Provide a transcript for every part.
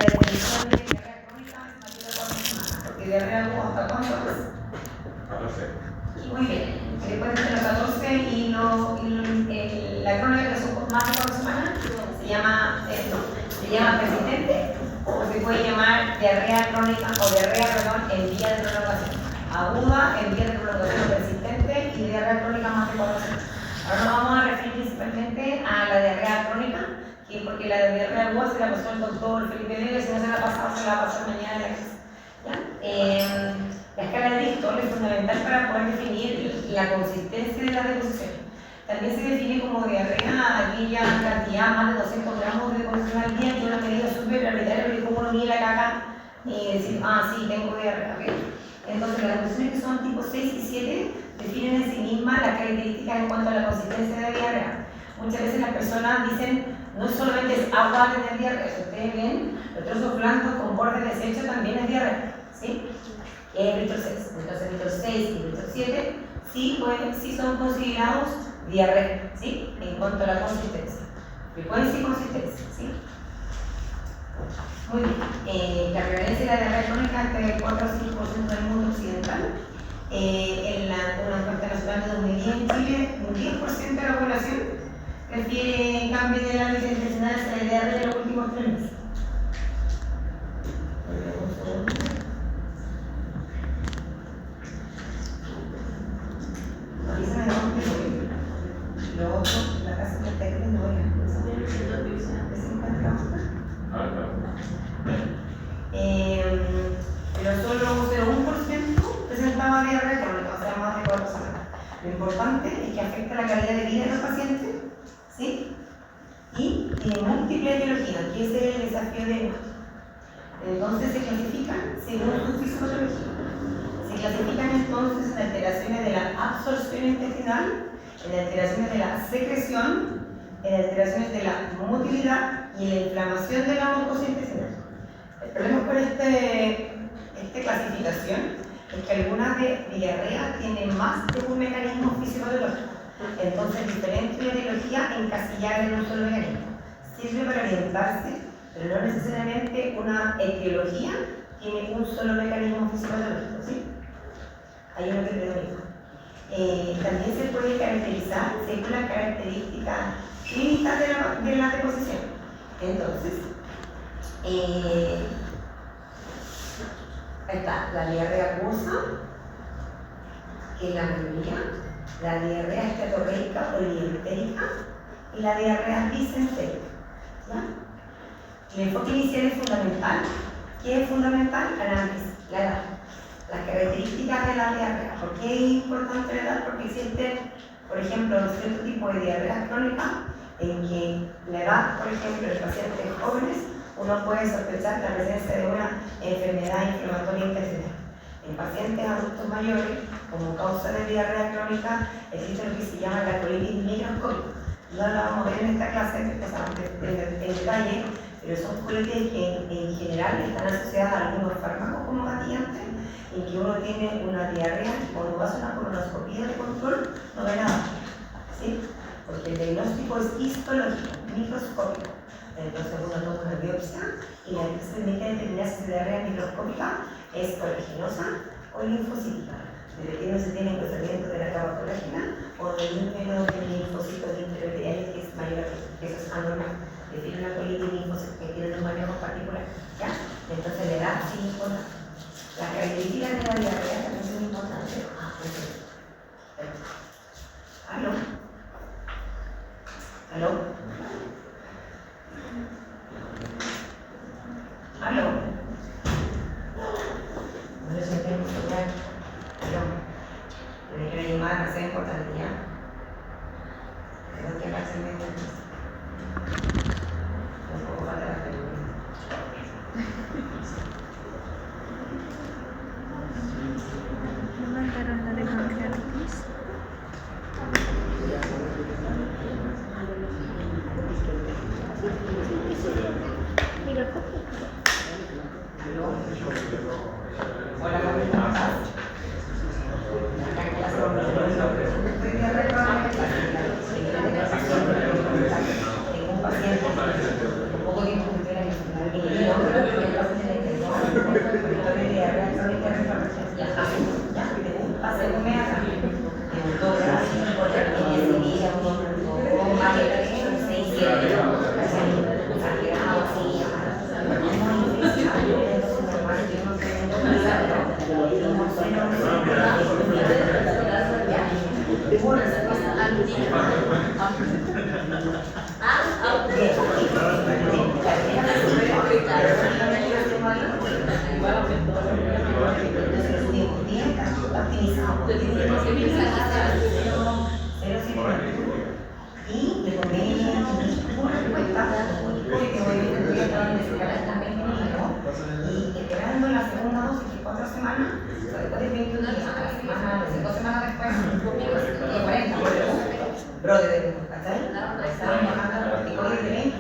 definición de diarrea crónica es mayor de 4 semanas, porque diarrea aguda hasta cuánto es? 14. Muy bien, después de los 14 y la crónica que son más de 4 semanas se llama persistente o se puede llamar diarrea crónica o diarrea, en vía de prolongación. Aguda en vía de prolongación persistente y diarrea crónica más de 4 semanas. Ahora nos vamos a referir principalmente a la diarrea crónica, porque la diarrea aguda se la pasó el doctor Felipe Vega, si no se la ha pasado, se la va a pasar mañana en la clase. La escala de Richter es fundamental para poder definir la consistencia de la deposición. También se define como diarrea aquella cantidad, más de 200 gramos de deposición al día, que es una medida súper arbitraria, porque como uno mide la caca y decir, sí, tengo diarrea. ¿Okay? Entonces, las deposiciones que son tipo 6 y 7 definen en sí mismas las características en cuanto a la consistencia de la diarrea. Muchas veces las personas dicen, no solamente es agua tener diarrea, si ustedes ven, los trozos blancos con borde deshecho también es diarrea, ¿sí? Richter 6. Entonces, Richter 6 y Richter 7 sí son considerados diarrea, ¿sí? En cuanto a la consistencia. Frecuencia y consistencia, ¿sí? Muy bien. La prevalencia de la diarrea crónica es entre el 4 a 5% del mundo occidental. En una encuesta nacional de 2010 en Chile, un 10% de la población refiere cambio de la vida intestinal hacia la diarrea de los últimos 3 meses. Avísame dónde voy. Lo otro, la casa que está aquí no voy a pero solo un 0,1% presentaba diarrea crónica, o sea, más de 4 semanas. Lo importante es que afecta la calidad de vida de los pacientes, ¿sí? Y tiene múltiples etiologías, que ese es el desafío de esto. Entonces se clasifican según su fisiopatología. Se clasifican entonces en alteraciones de la absorción intestinal, en alteraciones de la secreción, en alteraciones de la motilidad y en la inflamación de la mucosa intestinal. El problema con esta clasificación es que algunas de diarrea tienen más de un mecanismo fisiopatológico. Entonces, diferente etiología encasillar en un solo mecanismo. Sirve para orientarse, pero no necesariamente una etiología tiene un solo mecanismo fisiopatológico, ¿sí? Hay uno que predomina. También se puede caracterizar según las características clínicas de la deposición. Entonces, está la diarrea acuosa, que es la mayoría, la diarrea esteatorreica o lientérica y la diarrea disentérica. El enfoque inicial es fundamental. ¿Qué es fundamental? Análisis, la edad. Las características de la diarrea. ¿Por qué es importante la edad? Porque existen, por ejemplo, cierto tipo de diarrea crónica en que la edad, por ejemplo, de pacientes jóvenes, uno puede sospechar la presencia de una enfermedad inflamatoria intestinal. En pacientes adultos mayores, como causa de diarrea crónica, existe lo que se llama la colitis microscópica. No la vamos a ver en esta clase en detalle, pero son colitis que en general están asociadas a algunos fármacos como gatillantes, en que uno tiene una diarrea y cuando hace una colonoscopia de control no ve nada, ¿sí? Porque el diagnóstico es histológico, microscópico. Entonces uno toma una biopsia y la biopsia permite determinar si la diarrea microscópica es coaginosa o linfocítica, dependiendo si tiene engrosamiento de la capa colágena o del número de linfocitos intraepiteliales que es mayor, que eso es anormal. Define una colitis linfocítica que tiene un manejo particular, ¿ya? Entonces le da sí importante. Las características de la diarrea también son importantes. ¿Aló? ¿Aló? ¿Aló? No les entiendo, ya. ¿Aló? ¿Le quiero llamar a ser importante ya? Tengo que hablar sin medio. Un poco falta la pregunta. ¿Me mandaron la de pancreatitis? Hola, ¿cómo estás? Tengo un paciente con poco tiempo que estuviera en el se calentan 20 minutos y esperando la segunda dosis que 4 semanas, o sea, después de 21 días, a la semana, 5 semanas después, y 40, brote de tumor, ¿cachai? Estaban bajando los corticoides de 20,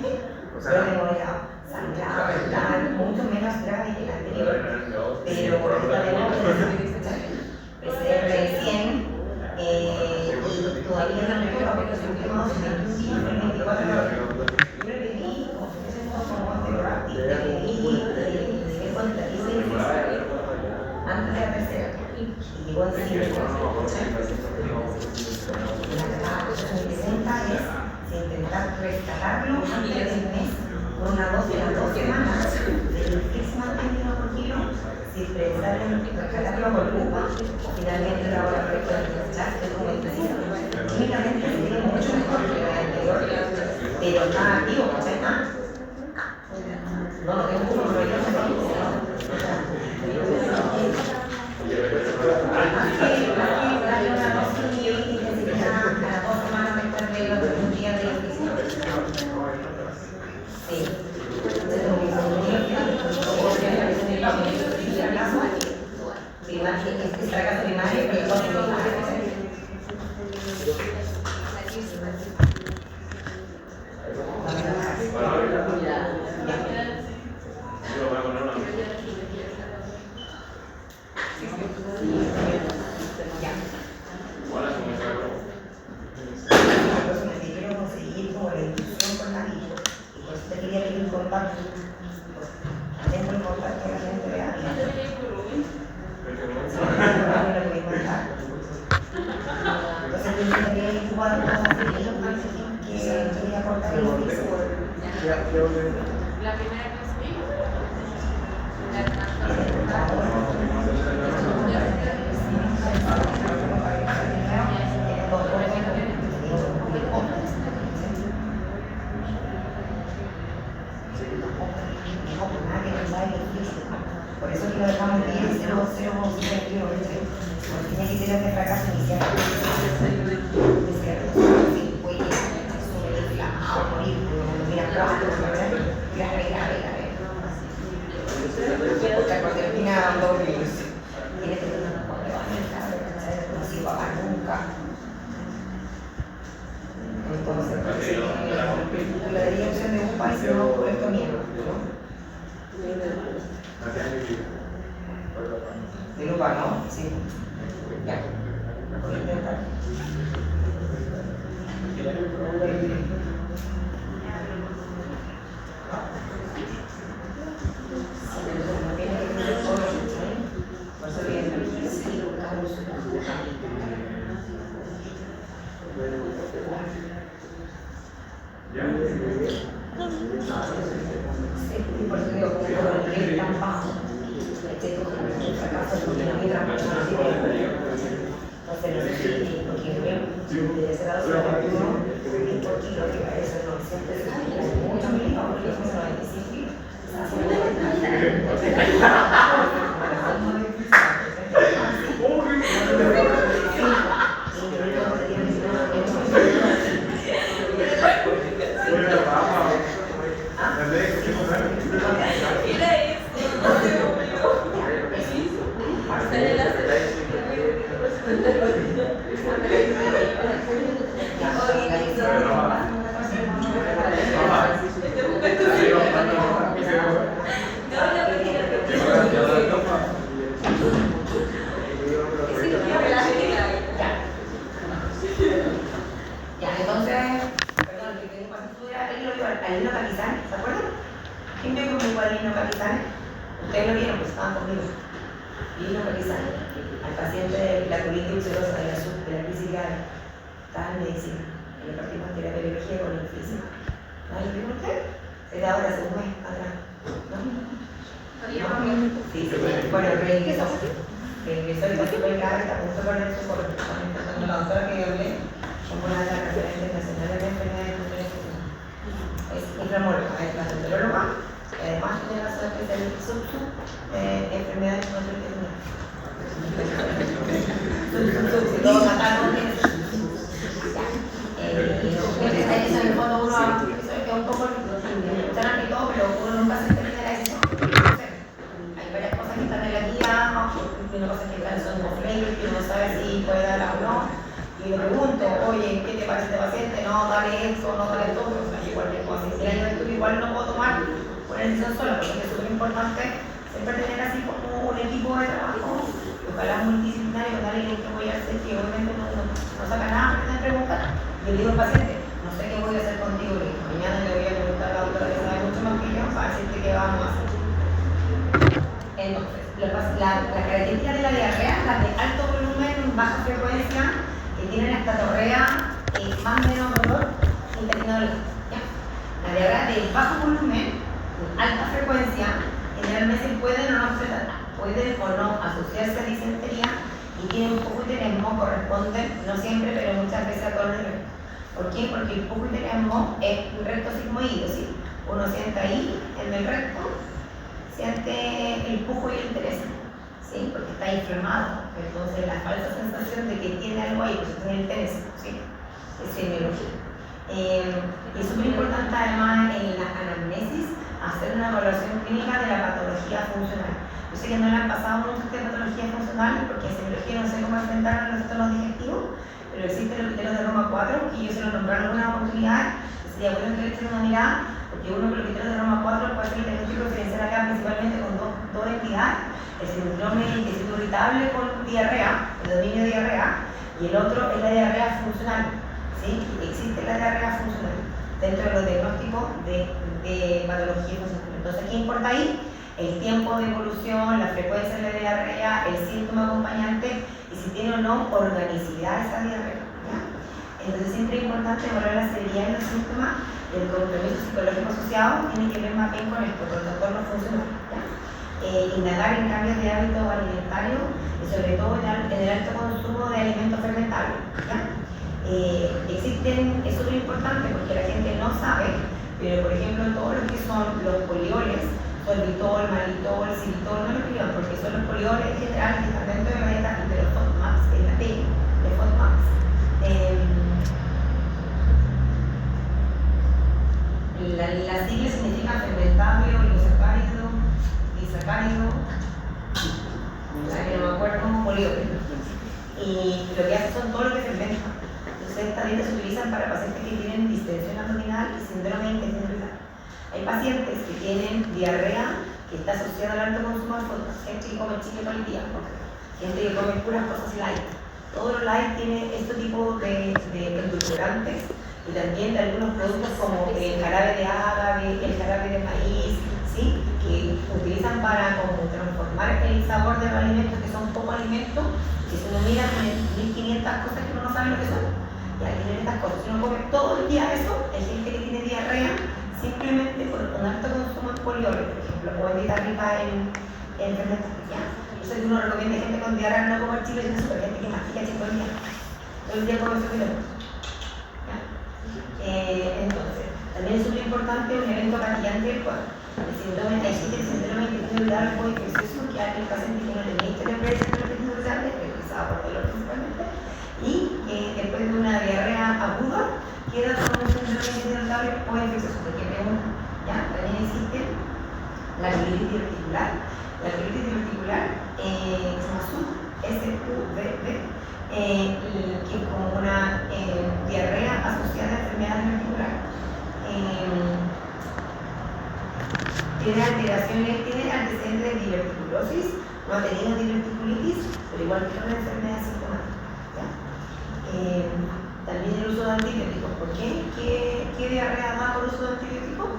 brote moderado, sangrado, verdad, mucho menos grave que el anterior, pero esta de nuevo PCR de 100 y todavía no me acuerdo porque los últimos 24 horas. Yo le pedí, como si fuese como anteriorante, le pedí nivel cuantitativo de necesario antes de la tercera. Y llegó en 5. La cosa que me presenta es intentar rescatarlo antes del mes con una dosis a 2 semanas del Fixman 21 por kilo. Si pensar en rescatarlo por culpa, finalmente la hora correcta de descansar es como decía. Únicamente sería mucho mejor que la anterior, pero está activo, ¿cachai? No, no tengo como problema con darle una dosis y intensificar a las 2 semanas después de los días de la oficina. Sí. Es fracaso primario, pero no tengo nada. Quiero conseguir como la inclusión con la vida y por eso te quería pedir un contacto. Tengo el contacto de la gente de Ávila. Entonces yo quería incubar cosas de ellos que quería aportar el oficio. La primera que subí. Por eso que lo dejamos bien, 0, 0, 0, porque tiene que ser este fracaso inicial. Sí, puede sobreinflamado, morir, cuando mira plástico, porque cuando termina dando virus, tiene que tener una cuadra, no se va a dar nunca. Entonces, la dirección de un país no por esto mismo, ¿no? De lupa, ¿no? Sí. Ya. Voy a intentar. Por eso digo, como el nivel tan bajo, el fracaso porque no hay transporte. Entonces, no sé si, porque de ese lado se lo uno, un poquito que parece 900, mucho mínimo, porque es 95. Ustedes lo vieron, pues estaban conmigo. Y localizar al paciente de la colitis ulcerosa de la crisis grave. Estaba en medicina. Y le partimos en terapia de biología con el físico. ¿No lo vieron ustedes? Se da ahora hace un mes atrás. ¿No? Sí, sí. Bueno, reingresó. Reingresó y pasó por el grave, está a punto de poner su corte. Cuando la doctora que yo hablé, como una de las referentes nacionales de enfermedades de es inflamóloga, es la enteróloga. Además de la especialización de enfermedades no terminales. Si todos mataron, eso en el fondo uno es un poco, escuchan aquí todo, pero uno nunca se y una cosa es que el son off-label, que uno no sabe si puede darla o no. Y le pregunto, oye, ¿qué te parece este paciente? No, dale eso, no dale todo. O sea, igual que como hace 6 años de estudio, igual no puedo tomar una decisión sola, porque es súper importante siempre tener así como un equipo de trabajo, ojalá multidisciplinario, con alguien que voy a hacer, que obviamente no saca nada, me preguntar. Yo le digo al paciente, no sé qué voy a hacer contigo, le digo, mañana le voy a preguntar a la doctora que sabe mucho más que yo para decirte qué vamos a hacer. Entonces, las características de la diarrea, las de alto volumen, baja frecuencia, que tienen esta torrea más o menos dolor intestinal. La diarrea de bajo volumen, alta frecuencia, generalmente pueden o no asociarse a disentería y tienen un poco de tenesmo, corresponden, no siempre, pero muchas veces a colon recto. ¿Por qué? Porque el poco de tenesmo es un recto sigmoide, ¿sí? Uno siente ahí, en el recto, siente el pujo y el interés, ¿sí? Porque está inflamado. Entonces la falsa sensación de que tiene algo ahí, pues tiene el interés, ¿sí? Es semiología. Es súper importante además en la anamnesis hacer una evaluación clínica de la patología funcional. Yo sé que no le han pasado mucho de patología funcional porque en semiología no sé cómo enfrentar los trastornos digestivos, pero existen los criterios de Roma 4 que ellos se los nombraron en alguna oportunidad. Sería bueno que le echen una mirada, porque uno con los criterios de Roma 4 puede ser el diagnóstico diferencial acá principalmente con dos entidades: el síndrome de intestino irritable con diarrea, el dominio de diarrea, y el otro es la diarrea funcional. ¿Sí? Existe la diarrea funcional dentro de los diagnósticos de patología funcional. Entonces, ¿qué importa ahí? El tiempo de evolución, la frecuencia de la diarrea, el síntoma acompañante y si tiene o no organicidad esa diarrea. ¿Ya? Entonces, siempre es importante evaluar la severidad de los síntomas y el compromiso psicológico asociado tiene que ver más bien con esto, con el trastorno funcional. Indagar en cambios de hábitos alimentarios y sobre todo en el alto consumo de alimentos fermentables. Es súper importante porque la gente no sabe, pero por ejemplo todo lo que son los polioles, sorbitol, malitol, xilitol, no lo escriban porque son los polioles en general que están dentro de la dieta de los FODMAPs, que es la T de FODMAPs. Las siglas significan fermentable, oligosacárido, disacárido, que no me acuerdo, polioles. Y lo que hace son todo lo que fermenta. Estas dietas se utilizan para pacientes que tienen distensión abdominal y síndrome de intestino irritable. Hay pacientes que tienen diarrea que está asociada al alto consumo de frutas, gente que come chile todo el día, gente que come puras cosas light. Todo lo light tiene este tipo de endulcorantes y también de algunos productos como el jarabe de agave, el jarabe de maíz, ¿sí? Que utilizan para como transformar el sabor de los alimentos que son poco alimentos. Si uno mira, tiene 1500 cosas que uno no sabe lo que son. Y hay estas cosas. Si uno come todo el día eso, hay gente que tiene diarrea simplemente por un alto consumo de polioles, por ejemplo, o en dieta rica en fermentación. Entonces uno recomienda a gente con diarrea no comer chile sin azúcar, gente que mastica chile todo el día come eso. Entonces, también es súper importante un evento gatillante del cuerpo. El síndrome de intestino irritable es muy infeccioso, que hay un paciente que no tenía historia previa de intestino irritable, realizada por dolor principalmente, y después de una diarrea aguda queda con un síndrome de intestino irritable o infeccioso, porque pregunta, ¿ya? También existe la colitis diverticular. La colitis diverticular se llama SUVB, que es como una diarrea asociada a enfermedades articulares. Tiene alteraciones, tiene antecedentes de diverticulosis, no ha tenido diverticulitis, pero igual tiene una enfermedad sintomática. También el uso de antibióticos. ¿Por qué? ¿Qué diarrea da por uso de antibióticos?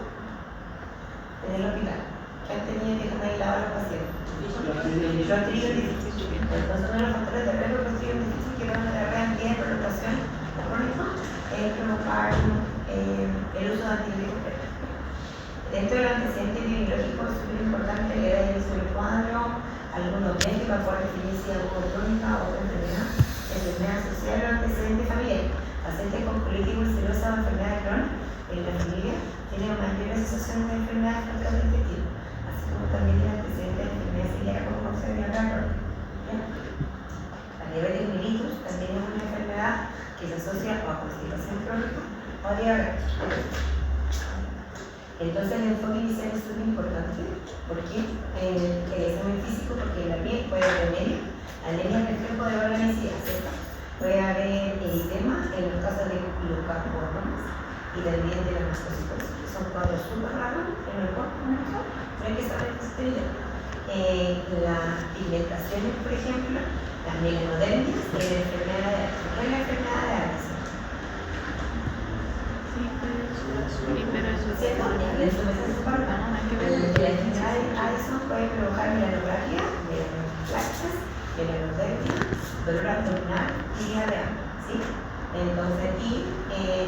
En el hospital. ¿Qué han tenido que dejar aislados a los pacientes? Clostridium difficile. Entonces, uno de los factores de riesgo de Clostridium difficile que da una diarrea en pie de prolongación crónica es provocar el uso de antibióticos. Dentro del antecedente biológico es súper importante leer el cuadro, algunos médicos para poder definir si es algo crónica o otra enfermedad asociada al antecedente familiar. Pacientes con colitis ulcerosa o enfermedad de Crohn en la familia tienen mayor asociación de enfermedades contra el intestino, así como también tiene antecedentes de enfermedad celíaca como considera Crohn. La diabetes mellitus también es una enfermedad que se asocia a constipación crónica o a diabetes. Entonces el enfoque inicial es súper importante ¿Por qué? El examen físico, porque en la piel puede haber anemia en reflejo de organicidad, ¿cierto? Puede haber eritema en los casos de glucagónicos y también de la mastocitosis, que son cuadros súper raros en el cuerpo nuestro, pero hay que saber que se las pigmentaciones, por ejemplo, las melanodermias y la enfermedad de Addison. ¿Qué es la enfermedad de Addison? ¿Cierto? La insuficiencia hepática. La enfermedad de Addison puede provocar melanoplaquia, melanoplaxias, melanodermia, dolor abdominal y diarrea, ¿sí? Entonces, y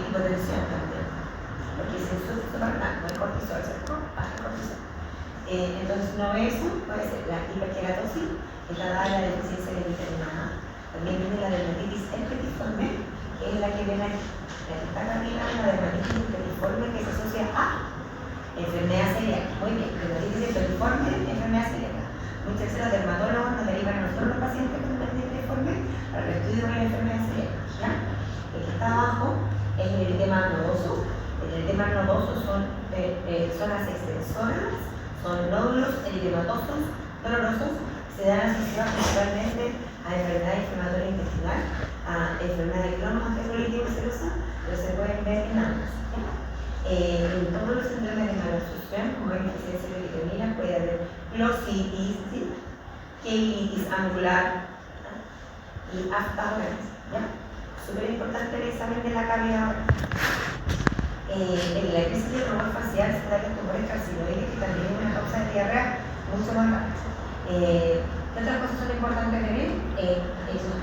hipotensión también, porque si es subarnal, no hay cortisol, ¿cierto? Baja cortisol. Entonces, no eso, puede ser la hiperkeratosis, que es la dada de la deficiencia de vitamina A. También viene la dermatitis herpetiforme, que es la que ven aquí. La que está acá arriba es la dermatitis herpetiforme que se asocia a enfermedad celíaca. Muy bien, dermatitis herpetiforme, enfermedad celíaca. Muchas veces los dermatólogos nos derivan a nosotros los pacientes con dermatitis herpetiforme para el estudio de la enfermedad celíaca. ¿Ya? El que está abajo es el eritema nodoso. El eritema nodoso son zonas extensoras, son nódulos eritematosos, dolorosos, se dan asociados principalmente a enfermedad inflamatoria intestinal, a enfermedad de Crohn, arteritis ulcerosa, pero se pueden ver en ambos. En todos los síndromes de malabsorción, como hay deficiencia de vitamina, puede haber glossitis, ¿sí? Cheilitis angular y aftagoras. Súper importante el examen de la cavidad. En la crisis del rubor facial se da los tumores carcinoides, que también es una causa de diarrea mucho más rápida. ¿Qué otras cosas son importantes de ver?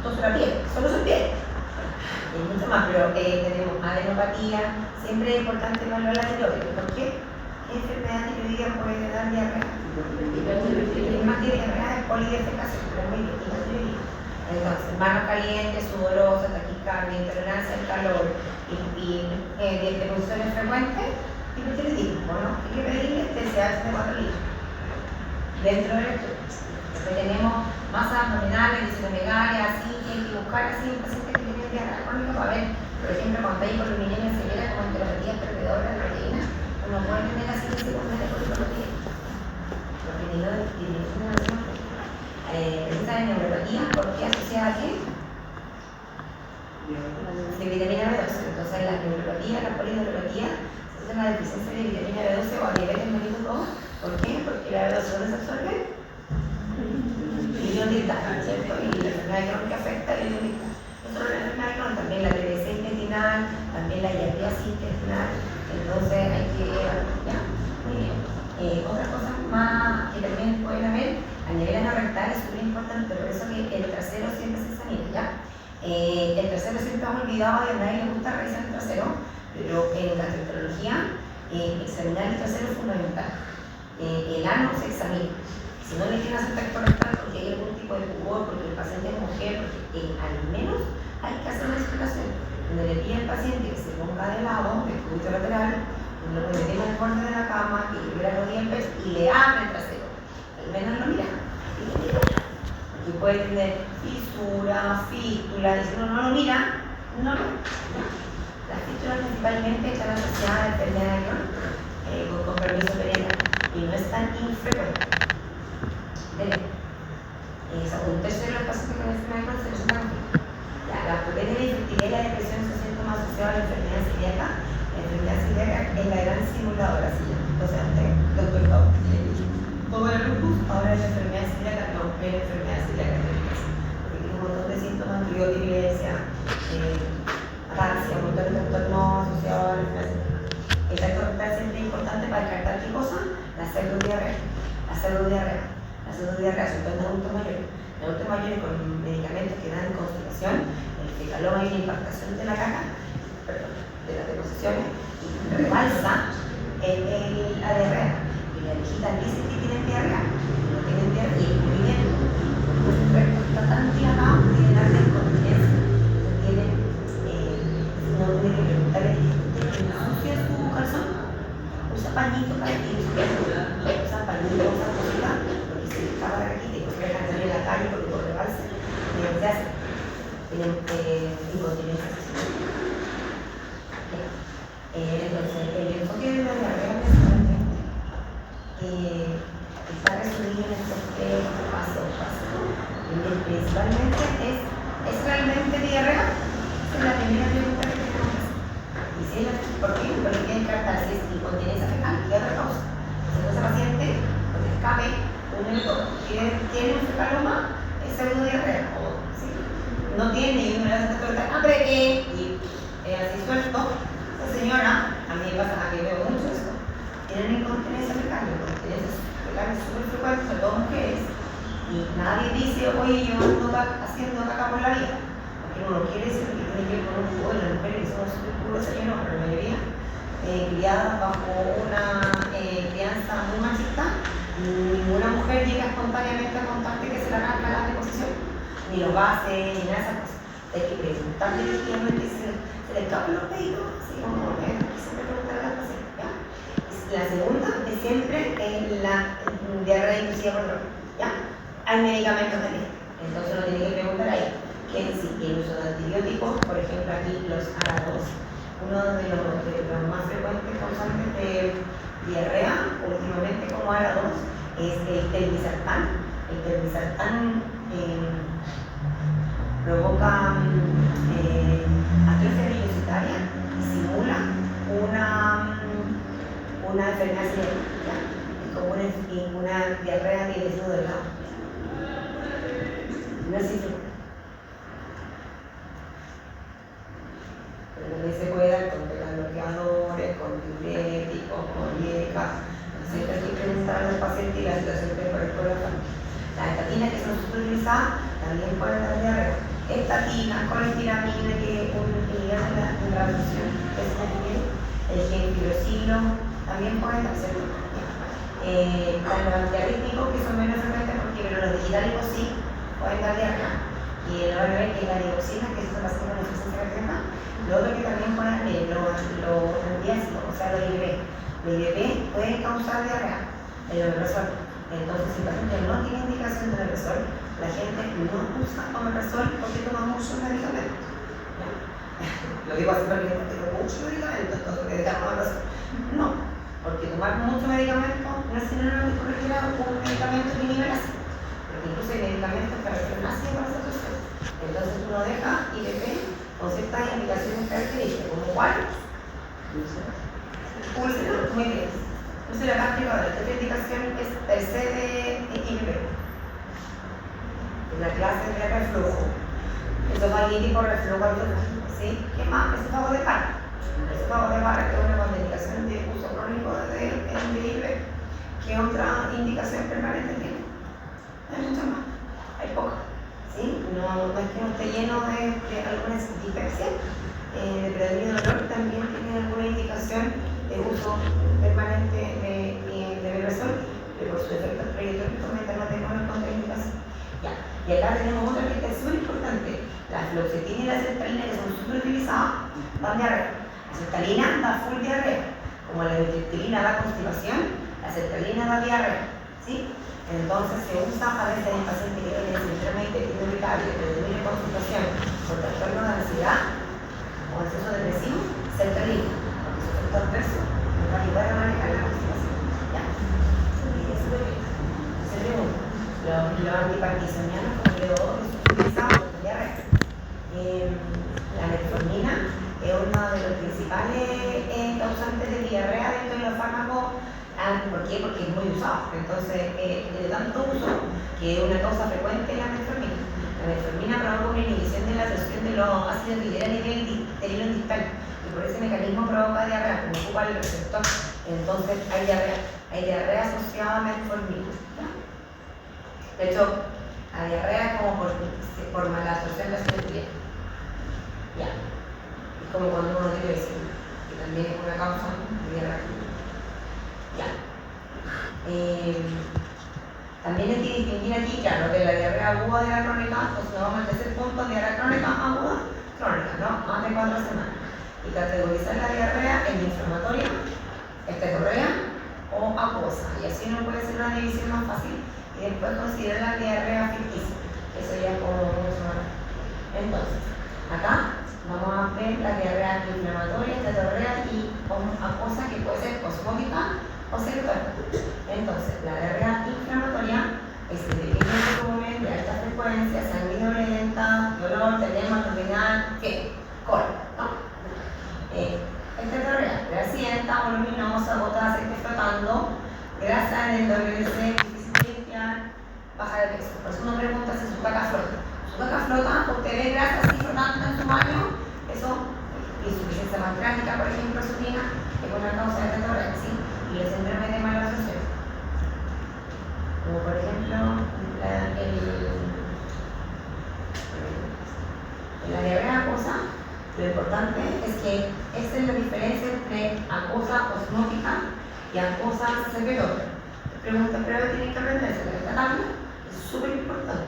Todo la piel, solo su piel. Mucho más, pero tenemos adenopatía. Siempre es importante evaluar la tiroides. ¿Por qué? ¿Qué enfermedad tiroidea puede dar diarrea? Más que diarrea es polidefecación, pero muy bien, hipotiroidismo. Entonces, manos calientes, sudorosas, taquicardia, intolerancia al calor y deposiciones frecuentes, hipotiroidismo, ¿no? Hay que pedirle TSH de 4 litros dentro del estudio. Después tenemos masas abdominales, disinomegalia, así que hay que buscar así un paciente que tiene diarrea crónica para ver, por ejemplo, cuando hay hipoliminemia severa como enteropatías perdedoras de la proteína, uno puede tener así que se pone de poliproteína. Los vinilores esta es neuropatía, ¿por qué asociada a qué? De vitamina B12. Entonces, las neuropatías, las polineuropatías, se asocian a la deficiencia de vitamina B12 o a diabetes mellitus 2. ¿Por qué? Porque la B12 ¿dónde se absorbe? El ion digital, ¿cierto? Y la enfermedad crónica afecta el ion digital. No solo la enfermedad crónica, también la TBC intestinal, también la diarreasis intestinal. Entonces, hay que ya, muy bien. Otra cosa más que también pueden haber a nivel anorrectal es súper importante, por eso que el trasero siempre se examina, ¿ya? El trasero siempre hemos olvidado y a nadie le gusta revisar el trasero, pero en gastroenterología examinar el trasero es fundamental. El ano se examina. Si no le quieren hacer tacto rectal porque hay algún tipo de pudor, porque el paciente es mujer, porque al menos hay que hacer una explicación donde le pide al paciente que se ponga de lado, de cúbito lateral, donde lo metemos en el borde de la cama, que lleve la rodilla en peso y le abre el trasero. Al menos lo mira. Y puede tener fisura, fístula, y si uno no lo mira, no lo mira. Las fístulas principalmente están asociadas a enfermedad de Crohn, con permiso perenne, y no es tan infrecuente. Un tercio de los pacientes con enfermedad de Crohn se presentan con fístula. La osteopenia, la infertilidad y la depresión son síntomas asociados a la enfermedad celíaca. La enfermedad celíaca es la gran simuladora, ¿sí? Entonces, antes, doctor Pau, todo el lupus, ahora es la enfermedad celíaca, no, es la enfermedad celíaca de porque tiene un montón de síntomas, antibiótica, ataxia, un montón de trastornos asociados a la enfermedad celíaca. El tacto rectal siempre es importante para descartar qué cosa, la pseudodiarrea. La pseudodiarrea, sobre todo en adultos mayores. En adultos mayores con medicamentos que dan constipación, el fecaloma y una impactación de la caja, perdón, de las deposiciones, y rebalsa la diarrea. Y la viejita dice que tienen diarrea, no tienen diarrea, y el movimiento, pues el recto está tan dilatado que tienen alta incontinencia, no tienen que preguntarle, ¿usted ensucia su calzón? Usa pañito para que usa pañito, usa cosita, porque se escapa la caquita y porque dejan salir a la calle porque por rebalse, se hace. Tienen incontinencia. Entonces, el enfoque de la diarrea principalmente está resumido en estos tres pasos básicos. Principalmente es realmente diarrea. Esa es la primera pregunta que tenemos que hacer. Y si es ¿por qué? Porque tiene cartasis y incontinencia fecal. ¿Qué otra causa? Si ese paciente, por escape, tiene un fecaloma, es pseudodiarrea. ¿Sí? No tiene y uno le hace y así suelto. Esa señora, a mí me pasa, a mí veo mucho esto, tienen incontinencia fecal. Incontinencia fecal es súper frecuente, sobre todo mujeres. Y nadie dice, oye, yo ando haciendo caca por la vida. Porque uno lo quiere decir, porque tiene que ver con un juego de las mujeres que somos súper puros, pero la mayoría criadas bajo una crianza muy machista. Ninguna mujer llega espontáneamente a contarte que se le arranca la deposición, ni los gases, ni nada de esas cosas. Hay que preguntarle efectivamente si se le escapan los pedidos, así como siempre preguntar a la paciente. ¿Ya? La segunda es siempre la diarrea inducida por droga. ¿Ya? Hay medicamentos también, entonces uno tiene que preguntar ahí que si el uso de antibióticos, por ejemplo aquí los ARA2, uno de los más frecuentes causantes de diarrea últimamente como ARA2 es el telmisartán. El telmisartán provoca atrofia velocitaria y simula una enfermedad celíaca, como una diarrea de desnudo del lado. No sé si pero también se puede dar con beta-bloqueadores, con diuréticos, con IECA. Siempre hay que preguntar al paciente y la situación que por el corazón. Las estatinas que son supervisadas también pueden dar diarrea. Estatinas, colestiramina, que inhiben la absorción el genfibrosilo, también pueden darse. Los antiarrítmicos que son menos frecuentes porque los digitálicos sí pueden dar diarrea. Y el ORB, que es la dioxina, que es una base con insuficiencia cardíaca. Lo otro que también ponen los antiácidos, o sea, los IBP. Los IBP pueden causar diarrea, el omeprazol. Entonces, si el paciente no tiene indicación de omeprazol, la gente no usa omeprazol porque toma muchos medicamentos. Lo digo así porque tengo muchos medicamentos, entonces que dejamos omeprazol. No, porque tomar mucho medicamento no es sinónimo de corregir un medicamento que inhibe el ácido. Porque incluso hay medicamentos que refieren ácido para esa situación. Entonces uno deja IBP con ciertas indicaciones características, como cuál. Úlcera, muy bien. Úlcera gástrica, esta indicación es tercera de IBP. En la clase de reflujo. Esofagítico por reflujo automático. ¿Sí? ¿Qué más? Esófago de Barrett. Esófago de Barrett es una contraindicación de uso crónico de IBP. ¿Qué otra indicación permanente tiene? Hay muchas más. Hay pocas. ¿Sí? No es que no esté lleno de alguna dispepsia. De predominio de dolor también tiene alguna indicación de uso permanente de omeprazol, pero por su efecto proiótico no tenemos contraindicación. Ya. Y acá tenemos otra que es súper importante, la fluoxetina y la sertralina, que son súper utilizadas, dan diarrea. La sertralina da full diarrea, como la nitroglicerina da constipación, la sertralina da diarrea. ¿Sí? Entonces se usa a veces en pacientes que tienen síndrome intestino irritable, que tienen constipación por trastorno de ansiedad o exceso depresivo, sertralina, porque su efecto adverso nos va a ayudar a manejar la constipación. ¿Ya? Súper bien. Se pregunta, los antiparkinsonianos, como yo utilizamos con diarrea. La metformina es uno de los principales causantes de diarrea dentro de los fármacos. ¿Por qué? Porque es muy usado. Entonces, de tanto uso, que es una causa frecuente en la metformina. La metformina provoca una inhibición de la absorción de los ácidos biliares a nivel del distal. Y por ese mecanismo provoca diarrea, como ocupa el receptor. Entonces, hay diarrea asociada a metformina. ¿Ya? De hecho, la diarrea es como por mala absorción de ácidos biliares. Ya. Es como cuando uno tiene vecino, que también es una causa de diarrea. Ya. También hay que distinguir aquí, claro, de la diarrea aguda de la crónica, pues nos vamos al tercer punto, diarrea crónica aguda, crónica, ¿no? Más de 4 semanas. Y categorizar la diarrea en inflamatoria, estetorrea o acuosa. Y así uno puede hacer una división más fácil y después considerar la diarrea ficticia. Eso ya como mucho más. Entonces, acá vamos a ver la diarrea inflamatoria, estetorrea y acuosa, que puede ser osmótica o secretora. Entonces, la diarrea Como por ejemplo, la diarrea acuosa, lo importante es que esa es la diferencia entre acuosa osmótica y acuosa secretora. Pregunta breve, tienen que aprenderse. Esta tabla es súper importante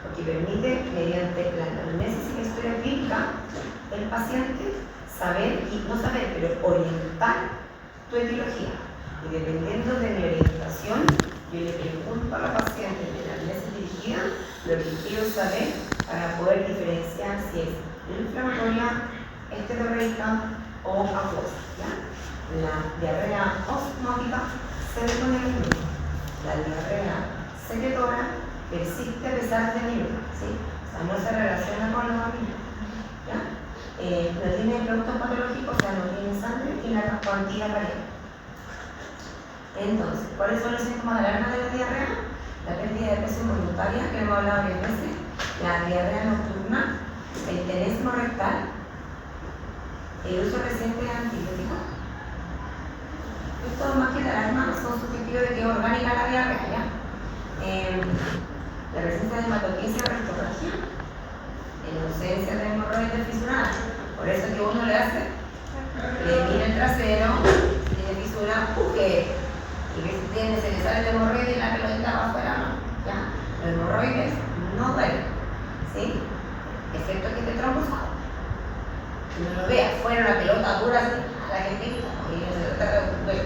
porque permite, mediante la anamnesis y la historia clínica del paciente, saber, y no saber, pero orientar tu etiología. Y dependiendo de mi orientación, yo le pregunto a la paciente de la anamnesis dirigida lo que quiero saber para poder diferenciar si es inflamatoria, estetorreica o acuosa. La diarrea osmótica se depone del mismo. La diarrea secretora persiste a pesar de mi vida, ¿sí? O sea, no se relaciona con los amigos, no tiene productos patológicos, o sea, no tiene sangre y la cuantía varía. Entonces, ¿cuáles son los síntomas de alarma de la diarrea? La pérdida de peso involuntaria, que hemos hablado varias veces, la diarrea nocturna, el tenesmo rectal, el uso reciente de antibióticos. Estos más que la alarma son subjetivos de que es orgánica la diarrea, ¿ya? La presencia de hematoquesia o rectorragia, en ausencia de hemorroides fisuradas. Por eso que uno le hace, le mira el trasero, si tiene fisura, empuje. Y que si tiene, se le sale el hemorroide y la pelotita va afuera, no. ¿Ya? Los hemorroides no duelen, ¿sí? Excepto que esté trombosado. Uno lo ve afuera, una pelota dura, así, a la gente grita, y no se trata de duele.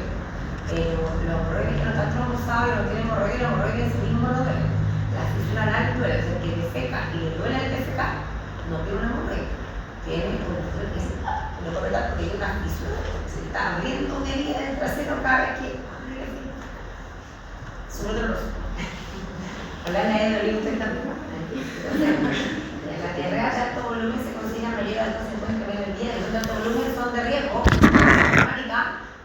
Pero los hemorroides que no están trombosados y no tienen hemorroides, los hemorroides en sí mismos no duelen. La fisura anal duele, o sea, que defeca y le duele el defecar, no tiene una hemorroide. Tiene una fisura que se no puede dar porque tiene una fisura, se está abriendo una herida del trasero cada vez que abre la fisura. Súper doloroso. Ojalá le haya dolido usted también, ¿no? La diarrea de alto volumen se considera mayor de 250 ml al día, y los de alto volumen son de riesgo,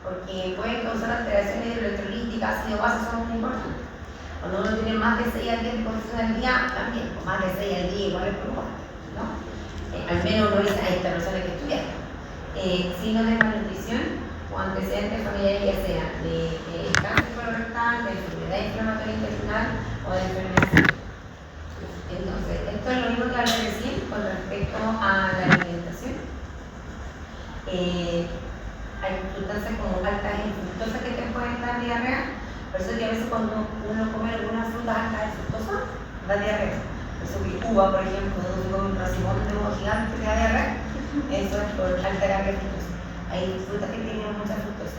porque pueden causar alteraciones hidroelectrolíticas, ácido base son muy importantes. Cuando uno tiene más de 6 al día de consumo al día, también, pues más de 6 al día igual es preocupante, ¿no? Al menos uno dice a esta persona que estudia. Signos de malnutrición o antecedentes familiares, ya sea de cáncer colorectal, de enfermedad inflamatoria intestinal o de enfermedad. Entonces, esto es lo mismo que hablé recién con respecto a la alimentación. Hay sustancias como altas en fructosa que te pueden dar diarrea. Por eso que a veces cuando uno come algunas frutas altas en fructosa, da diarrea. Por eso que uva, por ejemplo, cuando uno come un racimón de uva gigante que da diarrea, eso es por alta carga de fructosa. Hay frutas que tienen mucha fructosa.